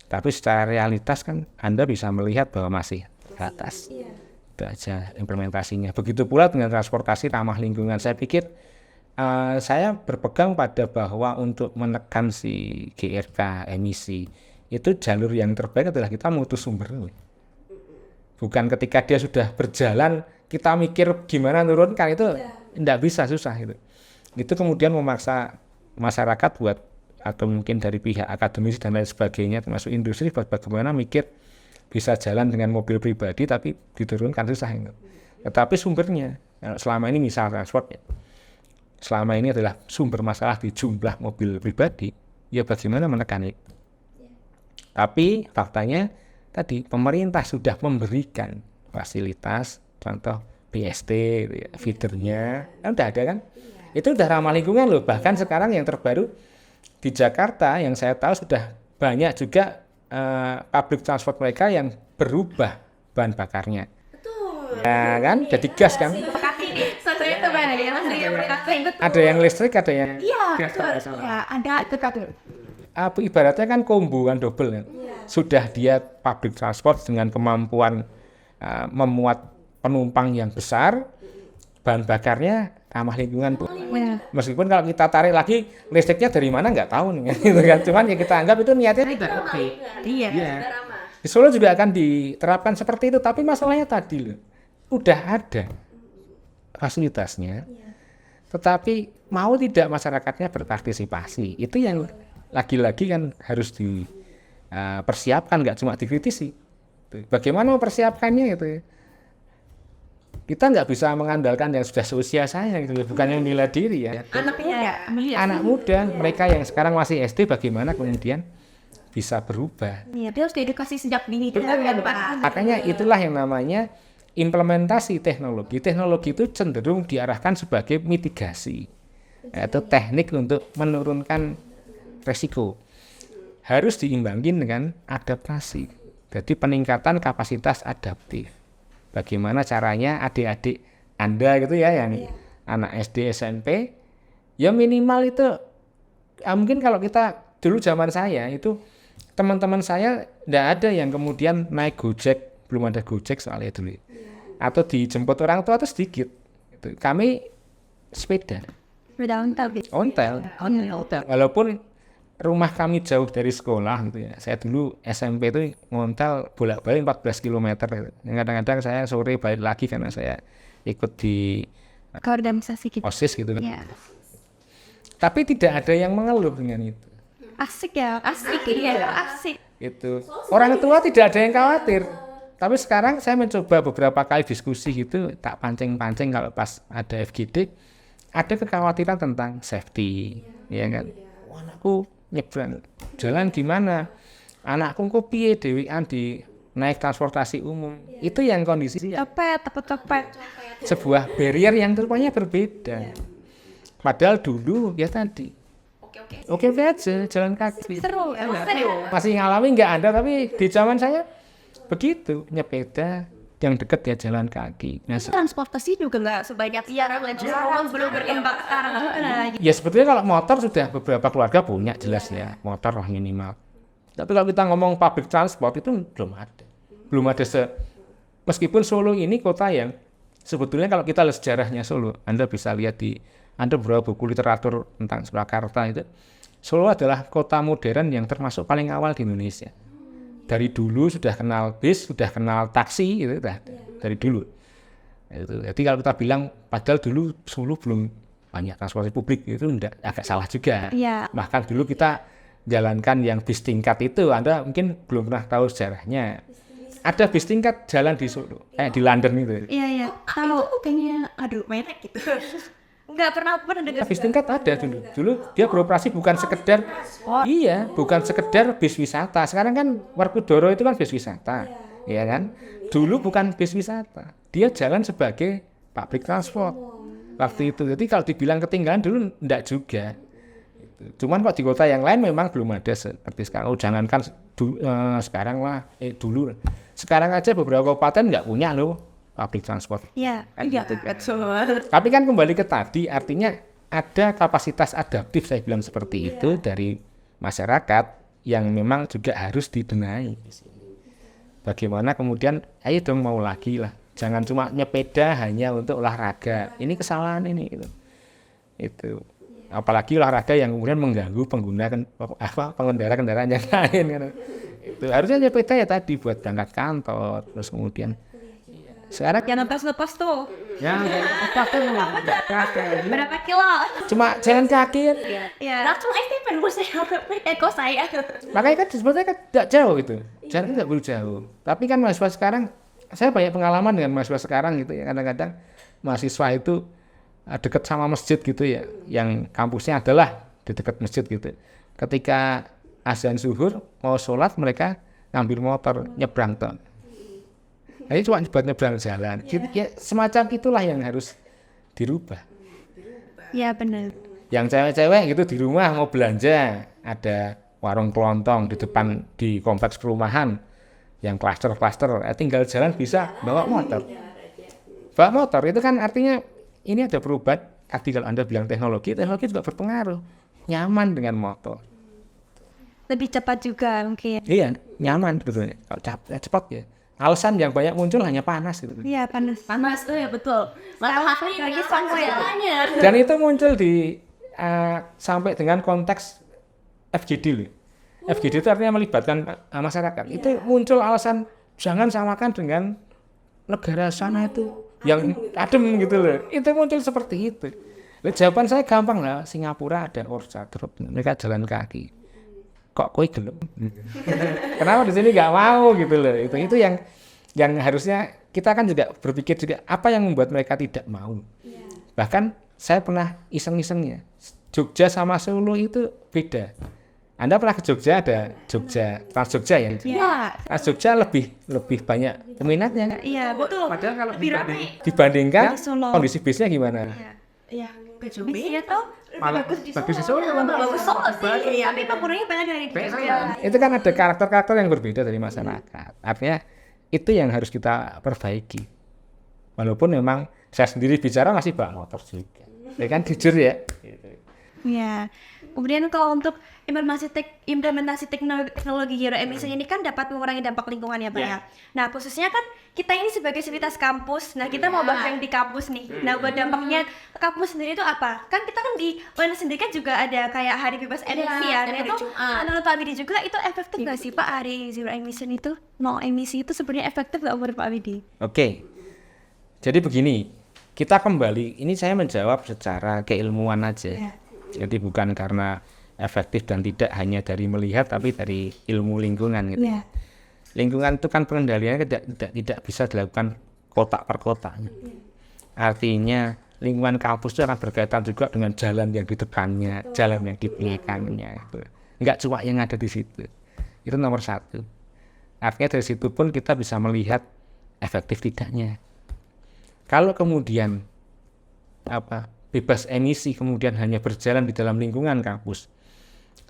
Tapi secara realitas kan Anda bisa melihat bahwa masih ke atas. Itu aja implementasinya. Begitu pula dengan transportasi ramah lingkungan. Saya pikir saya berpegang pada bahwa untuk menekan si GRK emisi itu jalur yang terbaik adalah kita mutus sumber. Bukan ketika dia sudah berjalan kita mikir gimana turunkan, itu tidak bisa, susah gitu. Itu kemudian memaksa masyarakat buat, atau mungkin dari pihak akademisi dan lain sebagainya termasuk industri, buat bagaimana mikir bisa jalan dengan mobil pribadi tapi diturunkan, susah gitu. Tetapi sumbernya selama ini misal transport ya, selama ini adalah sumber masalah di jumlah mobil pribadi, ya bagaimana menekan itu. Tapi faktanya tadi pemerintah sudah memberikan fasilitas, contoh BST gitu ya, feedernya kan udah ada kan, itu udah ramah lingkungan loh. Bahkan sekarang yang terbaru di Jakarta yang saya tahu sudah banyak juga public transport mereka yang berubah bahan bakarnya. Betul. Ya kan, jadi gas kan. Satu itu banyak ya, Mas. Ada yang listrik, ada yang gas. Ya, ada itu Ibaratnya kan combo kan, double kan. Sudah dia public transport dengan kemampuan memuat penumpang yang besar, bahan bakarnya ramah lingkungan. Meskipun kalau kita tarik lagi listriknya dari mana nggak tahu nih gitu kan. Cuman ya kita anggap itu niatnya oke. Iya. Di Solo juga akan diterapkan seperti itu, tapi masalahnya tadi loh, udah ada fasilitasnya, tetapi mau tidak masyarakatnya berpartisipasi. Itu yang lagi-lagi kan harus dipersiapkan, nggak cuma dikritisi. Bagaimana mempersiapkannya gitu ya. Kita nggak bisa mengandalkan yang sudah seusia saya gitu, bukan yang bela diri ya. Anak muda, mereka yang sekarang masih SD, bagaimana kemudian bisa berubah. Iya, dia harus diedukasi sejak dini. Makanya itulah yang namanya implementasi teknologi. Teknologi itu cenderung diarahkan sebagai mitigasi, yaitu teknik untuk menurunkan resiko. Harus diimbangin dengan adaptasi. Jadi peningkatan kapasitas adaptif. Bagaimana caranya adik-adik Anda gitu ya, yang anak SD, SMP, ya minimal itu, mungkin kalau kita dulu zaman saya itu teman-teman saya tidak ada yang kemudian naik Gojek, belum ada Gojek soalnya dulu, atau dijemput orang tua itu sedikit. Kami sepeda, ontel. Walaupun rumah kami jauh dari sekolah gitu ya. Saya dulu SMP itu ngontel bolak-balik 14 km. Kadang-kadang saya sore balik lagi karena saya ikut di organisasi gitu. OSIS gitu kan. Ya. Tapi tidak ada yang mengeluh dengan itu. Asik ya, asik. Itu. Orang tua tidak ada yang khawatir. Tapi sekarang saya mencoba beberapa kali diskusi gitu, tak pancing-pancing kalau pas ada FGD, ada kekhawatiran tentang safety, ya kan. Anakku nyebrang jalan gimana, anakku kok piye dhewean di naik transportasi umum, itu yang kondisi Cepet. sebuah barrier yang rupanya berbeda. Padahal dulu ya tadi oke aja jalan kaki, Seru. masih ngalami nggak ada, tapi di zaman saya begitu nyepeda yang dekat ya jalan kaki. Nah, Transportasi juga nggak sebanyak Jarang belum berkembang sekarang juga lagi. ya sebetulnya kalau motor sudah beberapa keluarga punya jelas ya, motor lah minimal. Tapi kalau kita ngomong public transport itu belum ada. Belum ada meskipun Solo ini kota yang sebetulnya kalau kita lihat sejarahnya Solo, Anda bisa lihat Anda beberapa buku literatur tentang Surakarta itu, Solo adalah kota modern yang termasuk paling awal di Indonesia. Dari dulu sudah kenal bis, sudah kenal taksi, itu dari dulu. Jadi kalau kita bilang, padahal dulu Solo belum banyak transportasi publik, itu agak salah juga. Iya. Bahkan dulu kita jalankan yang bis tingkat itu, Anda mungkin belum pernah tahu sejarahnya. Ada bis tingkat jalan di Solo, di London itu. Iya. kalau kayaknya aduh merek gitu. Nggak pernah dengar. Bis tingkat ada dulu. Dulu dia beroperasi bukan sekedar bukan sekedar bis wisata. Sekarang kan Werkudara itu kan bis wisata. Iya kan? Dulu bukan bis wisata. Dia jalan sebagai public transport. Waktu itu. Jadi kalau dibilang ketinggalan dulu enggak juga. Cuman kok di kota yang lain memang belum ada seperti sekarang. Jangankan sekarang lah, dulu. Sekarang aja beberapa kabupaten enggak punya loh public transport. Iya. Tapi kan kembali ke tadi, artinya ada kapasitas adaptif saya bilang seperti itu dari masyarakat yang memang juga harus dibenahi. Bagaimana kemudian, ayo dong mau lagi lah. Jangan cuma nyepeda hanya untuk olahraga. Ini kesalahan ini. Itu. Apalagi olahraga yang kemudian mengganggu pengendara kendaraan yang lain. Kan. Itu harusnya nyepeda ya tadi buat berangkat kantor, terus kemudian sekarang Yang lepas tuh. ya Berapa kilo? cuma jalan kaki kan. Iya. Langsung aja kok saya Makanya kan sebetulnya kan tidak jauh gitu. Jaraknya tidak perlu jauh. Tapi kan mahasiswa sekarang, saya banyak pengalaman dengan mahasiswa sekarang gitu ya. Kadang-kadang mahasiswa itu dekat sama masjid gitu ya. Yang kampusnya adalah di dekat masjid gitu. Ketika azan zuhur mau sholat mereka ngambil motor nyebrang tuh. Ini cuma buat nyebrang jalan. Ya, semacam itulah yang harus dirubah. Iya benar. Yang cewek-cewek gitu di rumah mau belanja, ada warung kelontong di depan di kompleks perumahan yang klaster-klaster, tinggal jalan bisa bawa motor. Bawa motor itu kan artinya ini ada perubahan. Tadi kalau Anda bilang teknologi juga berpengaruh. Nyaman dengan motor. Lebih cepat juga mungkin. Iya, nyaman sebetulnya. Kalau cepat ya. Alasan yang banyak muncul hanya panas gitu. Iya panas. panas tuh ya betul malah lagi samanya Dan itu muncul di sampai dengan konteks FGD loh. FGD itu artinya melibatkan masyarakat. Itu muncul alasan jangan samakan dengan negara sana itu yang adem gitu loh. Itu muncul seperti itu. Jawaban saya gampang lah. Singapura ada Orsa, mereka jalan kaki. Kok kowe gelem? Kenapa di sini nggak mau gitu loh. Itu yang harusnya kita kan juga berpikir juga apa yang membuat mereka tidak mau. Bahkan saya pernah iseng-isengnya. Jogja sama Solo itu beda. Anda pernah ke Jogja, ada Trans Jogja ya? Iya. Trans Jogja lebih banyak peminatnya. Iya betul. Padahal kalau Lebih ramai. dibandingkan Solo. kondisi bisnya gimana? Iya. Bisnya tuh Malah bagus di Solo. bagus sih. Tapi penggunanya banyak dari Jogja. Itu kan ada karakter-karakter yang berbeda dari masyarakat. Artinya itu yang harus kita perbaiki. Walaupun memang saya sendiri bicara masih bawa motor juga. Ya kan jujur ya. Iya. Kemudian kalau untuk implementasi teknologi zero emission ini kan dapat mengurangi dampak lingkungan ya Pak ya. Nah khususnya kan kita ini sebagai sivitas kampus, nah kita mau bahas yang di kampus nih. Nah buat dampaknya ke kampus sendiri itu apa? Kan kita kan di UNS sendiri kan juga ada kayak hari bebas emisi ya. Nah itu menurut Pak Widi juga itu efektif nggak sih Pak hari zero emission itu? No emisi itu sebenarnya efektif nggak menurut Pak Widi? Oke. Jadi begini, kita kembali, ini saya menjawab secara keilmuan aja. Jadi bukan karena efektif dan tidak hanya dari melihat tapi dari ilmu lingkungan gitu. Yeah. Lingkungan itu kan pengendaliannya tidak bisa dilakukan kota per kota. Artinya lingkungan kampus itu akan berkaitan juga dengan jalan yang di depannya, jalan yang di belakangnya. Enggak cuma yang ada di situ. Itu nomor satu. Artinya dari situ pun kita bisa melihat efektif tidaknya. Kalau kemudian bebas emisi kemudian hanya berjalan di dalam lingkungan kampus,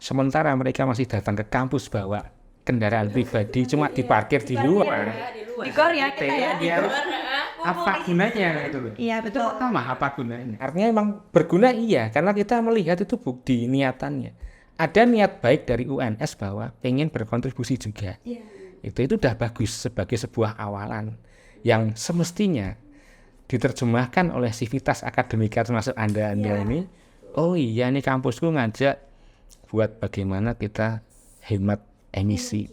sementara mereka masih datang ke kampus bawa kendaraan pribadi cuma diparkir di luar. Di Korea kita ya. Dia apa gunanya itu loh. Iya betul. Sama apa gunanya? Artinya emang berguna iya, karena kita melihat itu bukti niatannya. Ada niat baik dari UNS bahwa pengen berkontribusi juga. Itu udah bagus sebagai sebuah awalan yang semestinya diterjemahkan oleh sivitas akademika termasuk Anda ini. Oh iya, nih kampusku ngajak buat bagaimana kita hemat emisi.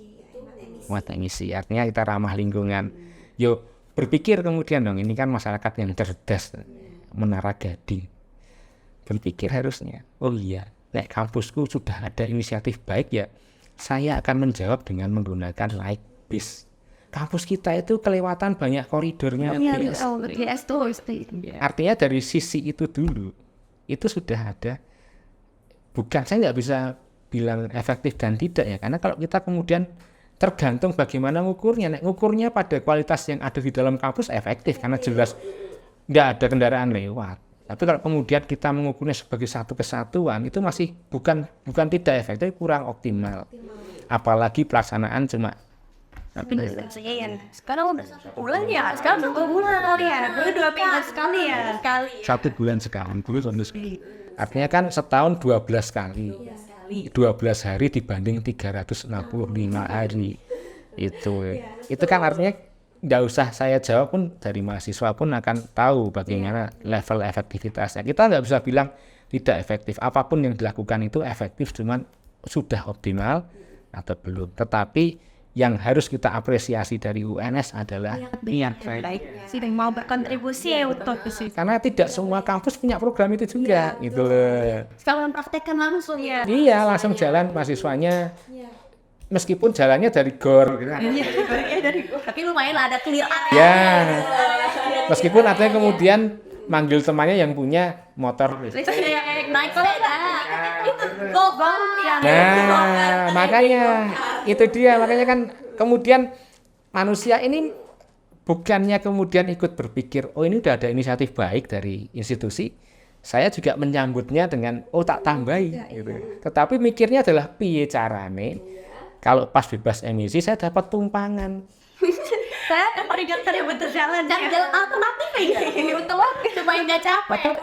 Artinya kita ramah lingkungan. Yo, berpikir kemudian dong, ini kan masyarakat yang cerdas, Menara Gading. Berpikir harusnya, oh iya, kampusku sudah ada inisiatif baik ya, saya akan menjawab dengan menggunakan light bis. Kampus kita itu kelewatan banyak koridornya bis. Artinya dari sisi itu dulu, itu sudah ada. Bukan, saya nggak bisa bilang efektif dan tidak ya, karena kalau kita kemudian tergantung bagaimana ngukurnya. Ngukurnya pada kualitas yang ada di dalam kampus efektif karena jelas nggak ada kendaraan lewat. Tapi kalau kemudian kita mengukurnya sebagai satu kesatuan, itu masih bukan tidak efektif, kurang optimal. Apalagi pelaksanaan cuma sekarang udah 1 bulan ya, sekarang 2 bulan kali ya, baru 2 minggu sekali ya. 1 bulan sekali. Artinya kan setahun 12 kali. 12 hari dibanding 365 hari. Itu kan artinya nggak usah saya jawab pun, dari mahasiswa pun akan tahu bagaimana level efektivitasnya. Kita nggak bisa bilang tidak efektif. Apapun yang dilakukan itu efektif, cuman sudah optimal atau belum. Tetapi yang harus kita apresiasi dari UNS adalah niat baik. Sih mau berkontribusi ya untuk sih. Karena tidak semua kampus punya program itu juga, gitu loh. Sekalian praktekkan langsung ya. Iya, langsung jalan mahasiswanya. Meskipun jalannya dari GOR gitu. Tapi lumayan lah ada clear area. Ya. Meskipun artinya kemudian manggil temannya yang punya motor. Naik sepeda. Itu gobang ya. Nah, makanya itu dia, makanya kan kemudian manusia ini bukannya kemudian ikut berpikir, oh ini udah ada inisiatif baik dari institusi, saya juga menyambutnya dengan tak tambahi gitu. Tetapi mikirnya adalah piye carane kalau pas bebas emisi saya dapat tumpangan. Saya koridor yang berjalan jalan alternatif ini untuk supaya nggak capek.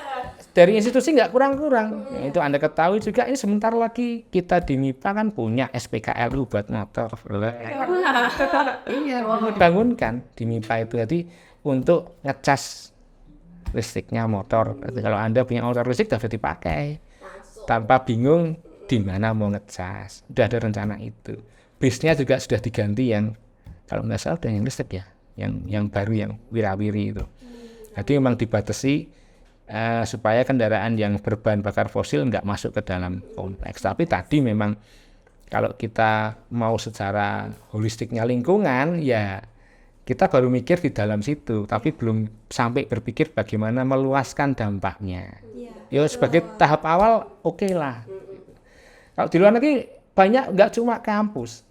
Dari institusi nggak kurang-kurang. Itu Anda ketahui juga, ini sebentar lagi kita di MIPA kan punya SPKLU buat motor. Iya, bangunkan di MIPA itu jadi untuk ngecas listriknya motor. Kalau Anda punya motor listrik dapat dipakai tanpa bingung di mana mau ngecas. Sudah ada rencana itu. Bisnya juga sudah diganti yang kalau nggak salah udah yang listrik ya, yang baru yang wirawiri itu. Jadi memang dibatasi supaya kendaraan yang berbahan bakar fosil nggak masuk ke dalam kompleks. Tapi tadi memang kalau kita mau secara holistiknya lingkungan, ya kita baru mikir di dalam situ, tapi belum sampai berpikir bagaimana meluaskan dampaknya. Ya sebagai tahap awal oke lah. Kalau di luar negeri banyak, nggak cuma kampus.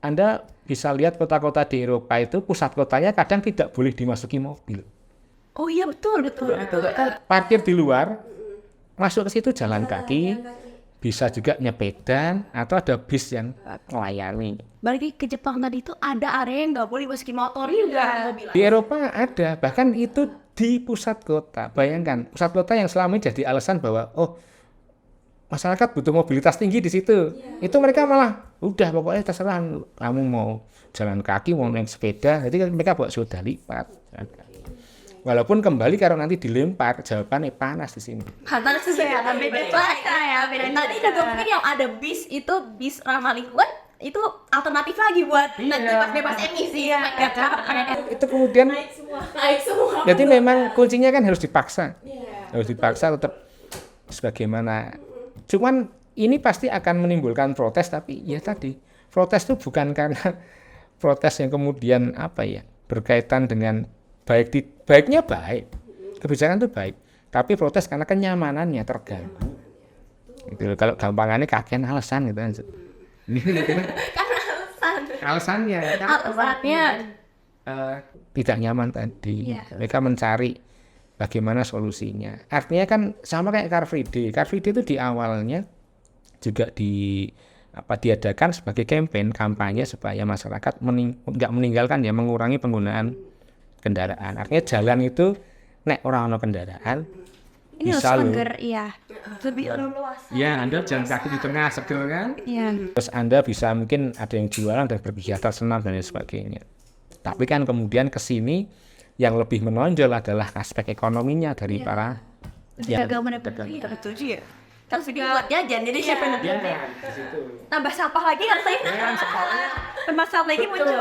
Anda bisa lihat kota-kota di Eropa itu pusat kotanya kadang tidak boleh dimasuki mobil. Oh iya betul. Parkir di luar, masuk ke situ jalan kaki, bisa juga nyepedan atau ada bis yang melayani. Balik ke Jepang tadi itu ada area yang nggak boleh masukin motor juga. Di Eropa ada, bahkan itu di pusat kota. Bayangkan, pusat kota yang selama ini jadi alasan bahwa masyarakat butuh mobilitas tinggi di situ. Itu mereka malah udah pokoknya terserah kamu mau jalan kaki mau naik sepeda. Jadi kan mereka bawa sepeda lipat. Walaupun kembali kalau nanti dilempar jawabannya panas di sini. Panas ya, beda cuaca ya, beda. Tadi juga mungkin yang ada bis itu bis ramah lingkungan itu alternatif lagi buat bebas emisi ya. Itu kemudian naik semua. Jadi memang kuncinya kan harus dipaksa. Harus dipaksa tetap sebagaimana. Cuman ini pasti akan menimbulkan protes, tapi ya tadi protes itu bukan karena protes yang kemudian berkaitan dengan baiknya baik, kebijakan itu baik, tapi protes karena kenyamanannya terganggu. Gitu. Kalau gampangannya kakean alasan gitu aja. Alasannya tidak nyaman tadi. Mereka mencari bagaimana solusinya. Artinya kan sama kayak Car Free Day. Car Free Day itu di awalnya juga diadakan sebagai kampanye supaya masyarakat nggak meninggalkan ya, mengurangi penggunaan kendaraan. Artinya jalan itu nek ora ono kendaraan Ini harus bisa loh. seger, iya. Lebih luas. Ya, Anda jalan kaki di tengah seger kan. Iya. Terus Anda bisa mungkin ada yang jualan dan berkegiatan senam dan lain sebagainya. Tapi kan kemudian ke sini yang lebih menonjol adalah aspek ekonominya dari para Gagal mendapat tertuju ya. Kan video buat jajan, jadi siapa yang tambah sampah lagi kan saya. Bermasalah lagi muncul.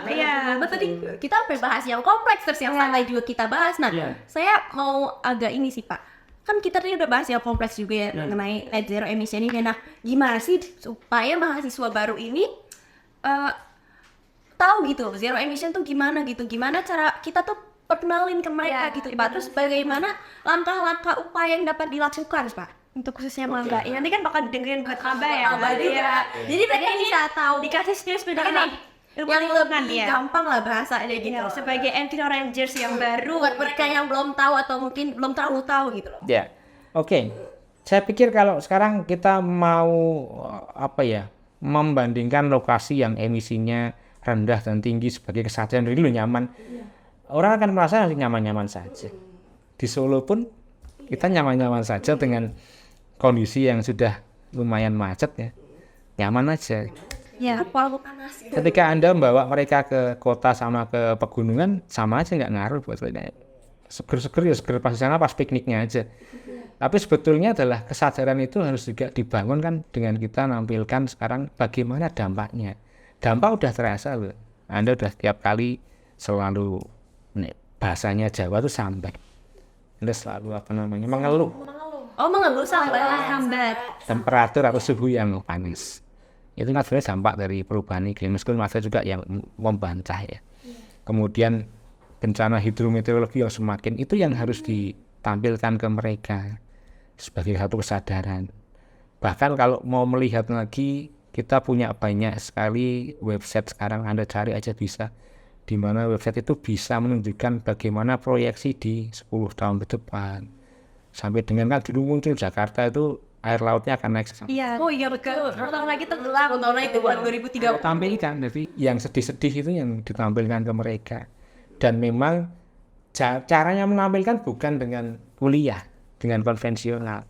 Iya. Nah, tadi kita sampai bahas yang kompleks, terus yang santai juga kita bahas. Nah, saya mau agak ini sih Pak. Kan kita tadi udah bahas yang kompleks juga ya mengenai net zero emission ini. Nah, gimana sih supaya mahasiswa baru ini tahu gitu zero emission tuh gimana gitu, gimana cara kita tuh perkenalin ke mereka gitu Pak. Terus bagaimana langkah-langkah upaya yang dapat dilakukan Pak? Untuk khususnya maba, ya nanti kan bakal dengerin buat maba ya. Jadi mereka bisa tahu Dikasih skills beda yang lebih ya. gampang lah bahasanya gitu. Sebagai anti Rangers yang baru, Buat mereka yang belum tahu atau mungkin belum terlalu tahu gitu loh. Ya, oke. Saya pikir kalau sekarang kita mau membandingkan lokasi yang emisinya rendah dan tinggi sebagai kesadaran diri nyaman, orang akan merasa nyaman-nyaman saja. Di Solo pun kita nyaman-nyaman saja dengan kondisi yang sudah lumayan macet ya, nyaman aja. ya walaupun panas. Ketika Anda membawa mereka ke kota sama ke pegunungan, sama aja nggak ngaruh buat mereka. Seger-seger ya seger pas di sana pas pikniknya aja. Tapi sebetulnya adalah kesadaran itu harus juga dibangun kan dengan kita nampilkan sekarang bagaimana dampaknya. Dampak udah terasa loh. Anda udah tiap kali selalu bahasanya Jawa tuh sampai. Anda selalu mengeluh. Oh, mengeluh sampai Hambat. Temperatur atau suhu yang panas. Itu kan sebenarnya dampak dari perubahan iklim. Meskipun masih juga yang membantah ya. Kemudian bencana hidrometeorologi yang semakin itu yang harus ditampilkan ke mereka sebagai satu kesadaran. Bahkan kalau mau melihat lagi, kita punya banyak sekali website sekarang, Anda cari aja bisa, di mana website itu bisa menunjukkan bagaimana proyeksi di 10 tahun ke depan. Sampai dengan kan dulu muncul Jakarta itu air lautnya akan naik sampai Iya. Oh iya betul. Tahun lagi tenggelam, tahun lagi itu buat 2030. tampilkan, jadi yang sedih-sedih itu yang ditampilkan ke mereka. Dan memang caranya menampilkan bukan dengan kuliah, dengan konvensional.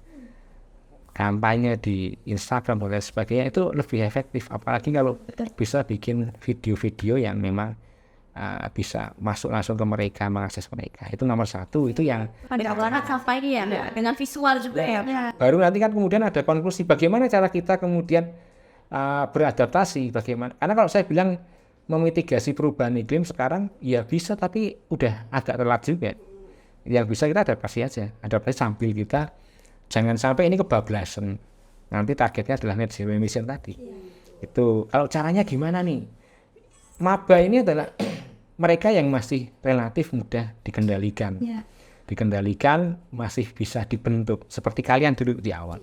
Kampanye di Instagram dan sebagainya itu lebih efektif, apalagi kalau bisa bikin video-video yang memang bisa masuk langsung ke mereka, mengakses mereka. Itu nomor satu, itu yang Bagaimana sampai dia dengan visual juga ya. baru nanti kan kemudian ada konklusi bagaimana cara kita kemudian beradaptasi, bagaimana. Karena kalau saya bilang memitigasi perubahan iklim sekarang ya bisa, tapi udah agak telat juga. Yang bisa kita adaptasi sambil kita jangan sampai ini kebablasan. Nanti targetnya adalah net zero emission tadi. Itu kalau caranya gimana nih? Maba ini adalah mereka yang masih relatif mudah dikendalikan. Dikendalikan, masih bisa dibentuk seperti kalian dulu di awal.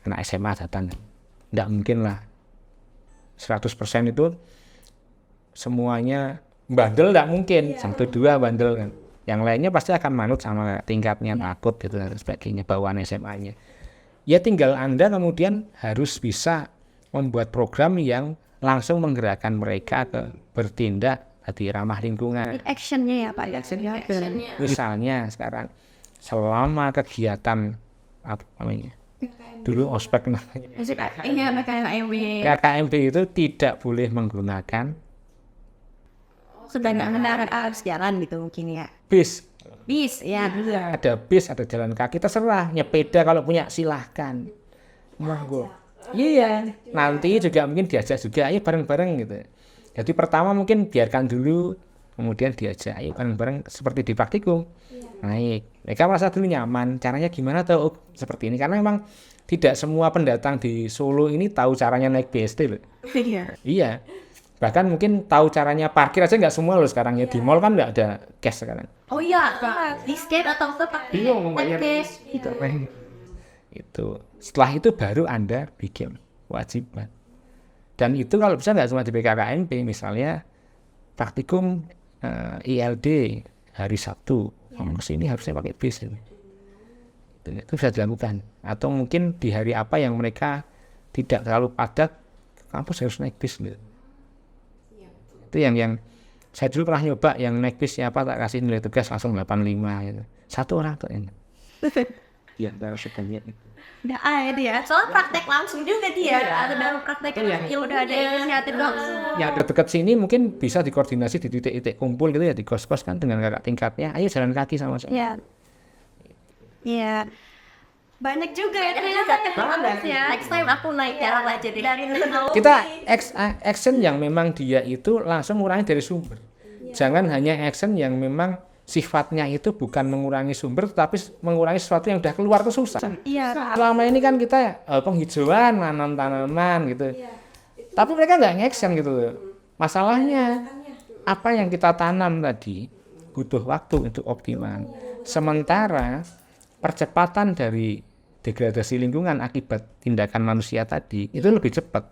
Anak SMA datang, tidak mungkin lah 100% itu semuanya bandel, tidak mungkin. 1-2 bandel kan. Yang lainnya pasti akan manut sama tingkatnya, takut gitu dan sebagainya, bawaan SMA-nya. Ya tinggal Anda kemudian harus bisa membuat program yang langsung menggerakkan mereka ke bertindak tadi ramah lingkungan. Actionnya ya Pak. Misalnya sekarang selama kegiatan apa namanya? Dulu ospek namanya. Iya, KKMB. KKMB itu tidak boleh menggunakan Sedangkan kendaraan harus jalan gitu mungkin ya. bis. Bis ya. Ada bis, ada jalan kaki, terserah. Nyepeda kalau punya silahkan. Monggo. Iya. Nanti juga mungkin diajak juga, ayo bareng-bareng gitu. Jadi pertama mungkin biarkan dulu, kemudian diajak, ayo bareng-bareng seperti di praktikum. Naik. Mereka merasa dulu nyaman. Caranya gimana tuh? Oh, seperti ini. Karena memang tidak semua pendatang di Solo ini tahu caranya naik BSD loh. Iya. Bahkan mungkin tahu caranya parkir aja nggak semua loh sekarang ya. Di mall kan nggak ada cash sekarang. Oh iya, di skate atau pakai cash gitu. Itu. Setelah itu baru Anda bikin kewajiban. Dan itu kalau bisa nggak cuma di PKKMB, misalnya praktikum ILD hari Sabtu, ke sini harusnya pakai bis. Itu bisa dilakukan. Atau mungkin di hari apa yang mereka tidak terlalu padat, kampus harus naik bis loh. Itu yang saya dulu pernah nyoba yang naik bis siapa tak kasih nilai tugas langsung 85 gitu. Satu orang tuh ini. Iya, harus sekalian itu. Udah itu ya. Soalnya praktek langsung juga dia. Ada dalam praktek yang udah ada inisiatif langsung. Yang dekat sini mungkin bisa dikoordinasi di titik-titik kumpul gitu ya, di kos-kos kan dengan kakak tingkatnya. Ayo jalan kaki sama saya. Iya. Iya. Banyak juga ya ternyata ya. Next time aku naik jalan aja deh. Dari nol. Kita action yang memang dia itu langsung mengurangi dari sumber. Jangan hanya action yang memang sifatnya itu bukan mengurangi sumber tapi mengurangi sesuatu yang udah keluar itu susah. Iya. Selama ini kan kita penghijauan, nanam tanaman gitu. Tapi mereka nggak nge-action gitu loh. Masalahnya apa yang kita tanam tadi butuh waktu untuk optimal. Sementara percepatan dari degradasi lingkungan akibat tindakan manusia tadi itu lebih cepat.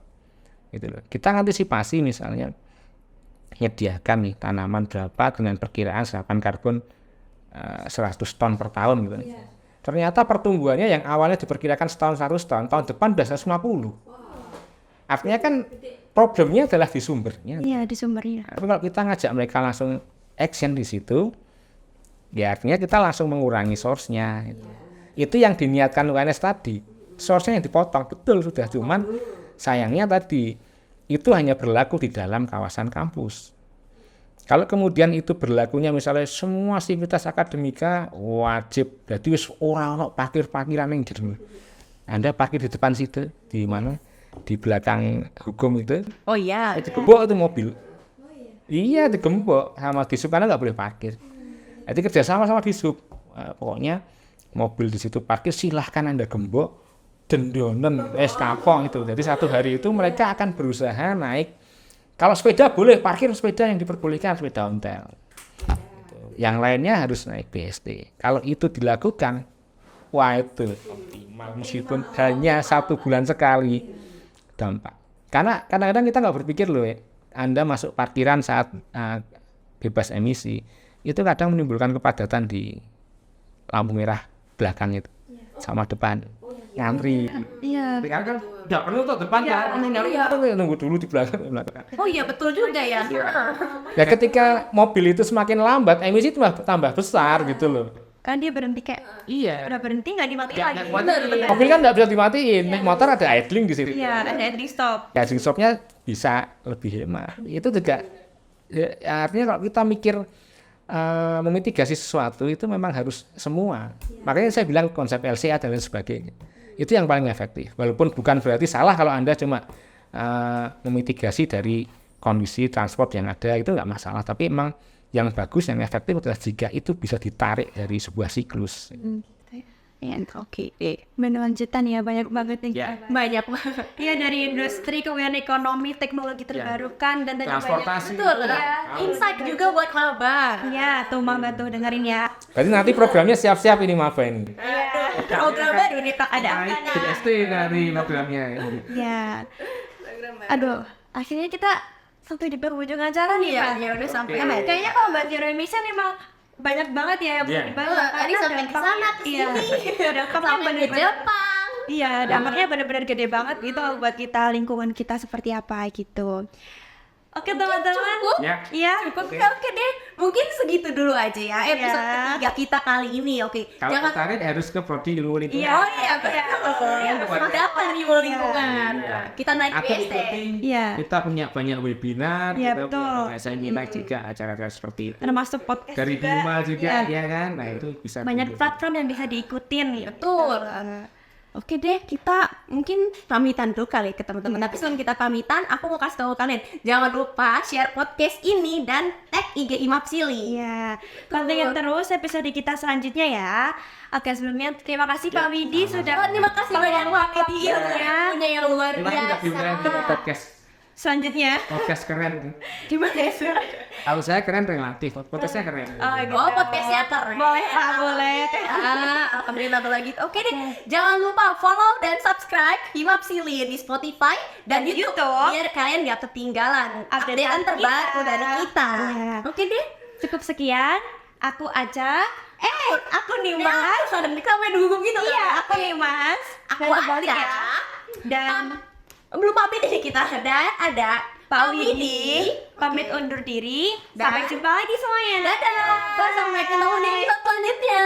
Gitu loh. Kita antisipasi misalnya menyediakan nih tanaman berapa dengan perkiraan serapan karbon 100 ton per tahun gitu. Ternyata pertumbuhannya yang awalnya diperkirakan setahun 100 ton, tahun depan udah 150. Artinya kan problemnya adalah di sumbernya. Iya, di sumbernya. Tapi kalau kita ngajak mereka langsung action di situ, ya artinya kita langsung mengurangi source-nya. Gitu. Itu yang diniatkan UNS tadi. Source-nya yang dipotong, betul sudah. Cuman sayangnya tadi itu hanya berlaku di dalam kawasan kampus. Kalau kemudian itu berlakunya misalnya semua aktivitas akademika wajib, jadi wis ora ono parkir-parkiran yang jenuh. Anda parkir di depan situ, di mana? Di belakang hukum itu. Oh iya. Digembok itu mobil. Iya, digembok sama disub karena nggak boleh parkir. Jadi kerja sama di sub. Pokoknya mobil di situ parkir silahkan Anda gembok. Dendonen, kapong itu. Jadi satu hari itu mereka akan berusaha naik. Kalau sepeda boleh parkir sepeda yang diperbolehkan sepeda ontel. Gitu. Yang lainnya harus naik BST. Kalau itu dilakukan, wah itu optimal meskipun hanya 1 bulan sekali dampak. Karena kadang-kadang kita nggak berpikir loh, Anda masuk parkiran saat bebas emisi itu kadang menimbulkan kepadatan di lampu merah belakang itu sama depan. Ngantri. Iya. Karena kan nggak perlu tuh depan kan, nunggu dulu di belakang. Oh iya betul juga ya. Ya ketika mobil itu semakin lambat, emisi itu tambah besar gitu loh. Kan dia berhenti kayak udah berhenti nggak dimatiin lagi. Mobil kan nggak bisa dimatiin, naik motor ada idling di situ. Iya, ada idling stop. Ya idling stopnya bisa lebih hemat. Itu juga ya, artinya kalau kita mikir memitigasi sesuatu itu memang harus semua. Makanya saya bilang konsep LCA dan lain sebagainya. Itu yang paling efektif. Walaupun bukan berarti salah kalau Anda cuma memitigasi dari kondisi transport yang ada, itu nggak masalah. Tapi memang yang bagus, yang efektif adalah jika itu bisa ditarik dari sebuah siklus. Ya, oke. Berlanjutan ya, banyak banget nih. Ya. Banyak banget. Iya, dari industri, kemudian ekonomi, teknologi terbarukan, dan Transportasi. Betul. Insight juga buat maba. Iya, tuh Mama tuh dengerin ya. Berarti nanti programnya siap-siap ini maba ini. Program baru nih tak ada. BST dari programnya. Ya. Aduh, akhirnya kita sampai di penghujung acara nih, Pak. Ya udah sampai. Kayaknya kalau Mbak Zero Emission emang banyak banget ya yang Iya. dibahas. Tadi sampai ke sana ke Iya. sini. Dampaknya Sampai ke bener-bener. Jepang. Iya, dampaknya benar-benar gede banget gitu buat kita, lingkungan kita seperti apa gitu. Oke teman-teman. Cukup? Ya. Iya. Oke deh. Mungkin segitu dulu aja ya episode ketiga kita kali ini. Oke. Kalau Jangan. tertarik harus ke prodi ilmu lingkungan. Iya. Oh iya betul. Apa nih lingkungan? Kita naik Atau BST. ikuti, Iya. kita punya banyak webinar, Iya, kita betul. punya seminar juga, acara-acara seperti itu. Termasuk podcast Dari juga. Bima juga, Iya. ya kan? Nah itu bisa. Banyak diikuti. platform yang bisa diikutin gitu. Betul. Oke deh, kita mungkin pamitan dulu kali ke teman-teman. Tapi sebelum kita pamitan, aku mau kasih tahu kalian, jangan lupa share podcast ini dan tag IG Imapsili. Iya, pantengin terus episode kita selanjutnya ya. Oke, sebelumnya terima kasih Pak Widi sudah. Terima kasih banyak Pak Widi Iya. ilmunya yang luar Terima kasih udah diundang ke biasa. podcast. Selanjutnya. Podcast keren. Gimana ya? Kalau saya keren relatif, podcastnya keren. Oh, podcastnya keren. Boleh, Pak, boleh. Alhamdulillah lagi. Oke deh, jangan lupa follow dan subscribe Himapsili di Spotify dan di YouTube biar kalian gak ketinggalan updatean terbaru dari kita. Iya. Oke deh. Cukup sekian. Aku Aca. Aku nih Mas. Ada di kamera dulu gitu. Iya, aku nih Mas. Aku Dan kembali Aca. ya. Dan Belum pamit ini kita, ada Pak Widi pamit undur diri. Sampai jumpa lagi semuanya. Dadah. Sampai ketemu di episode selanjutnya.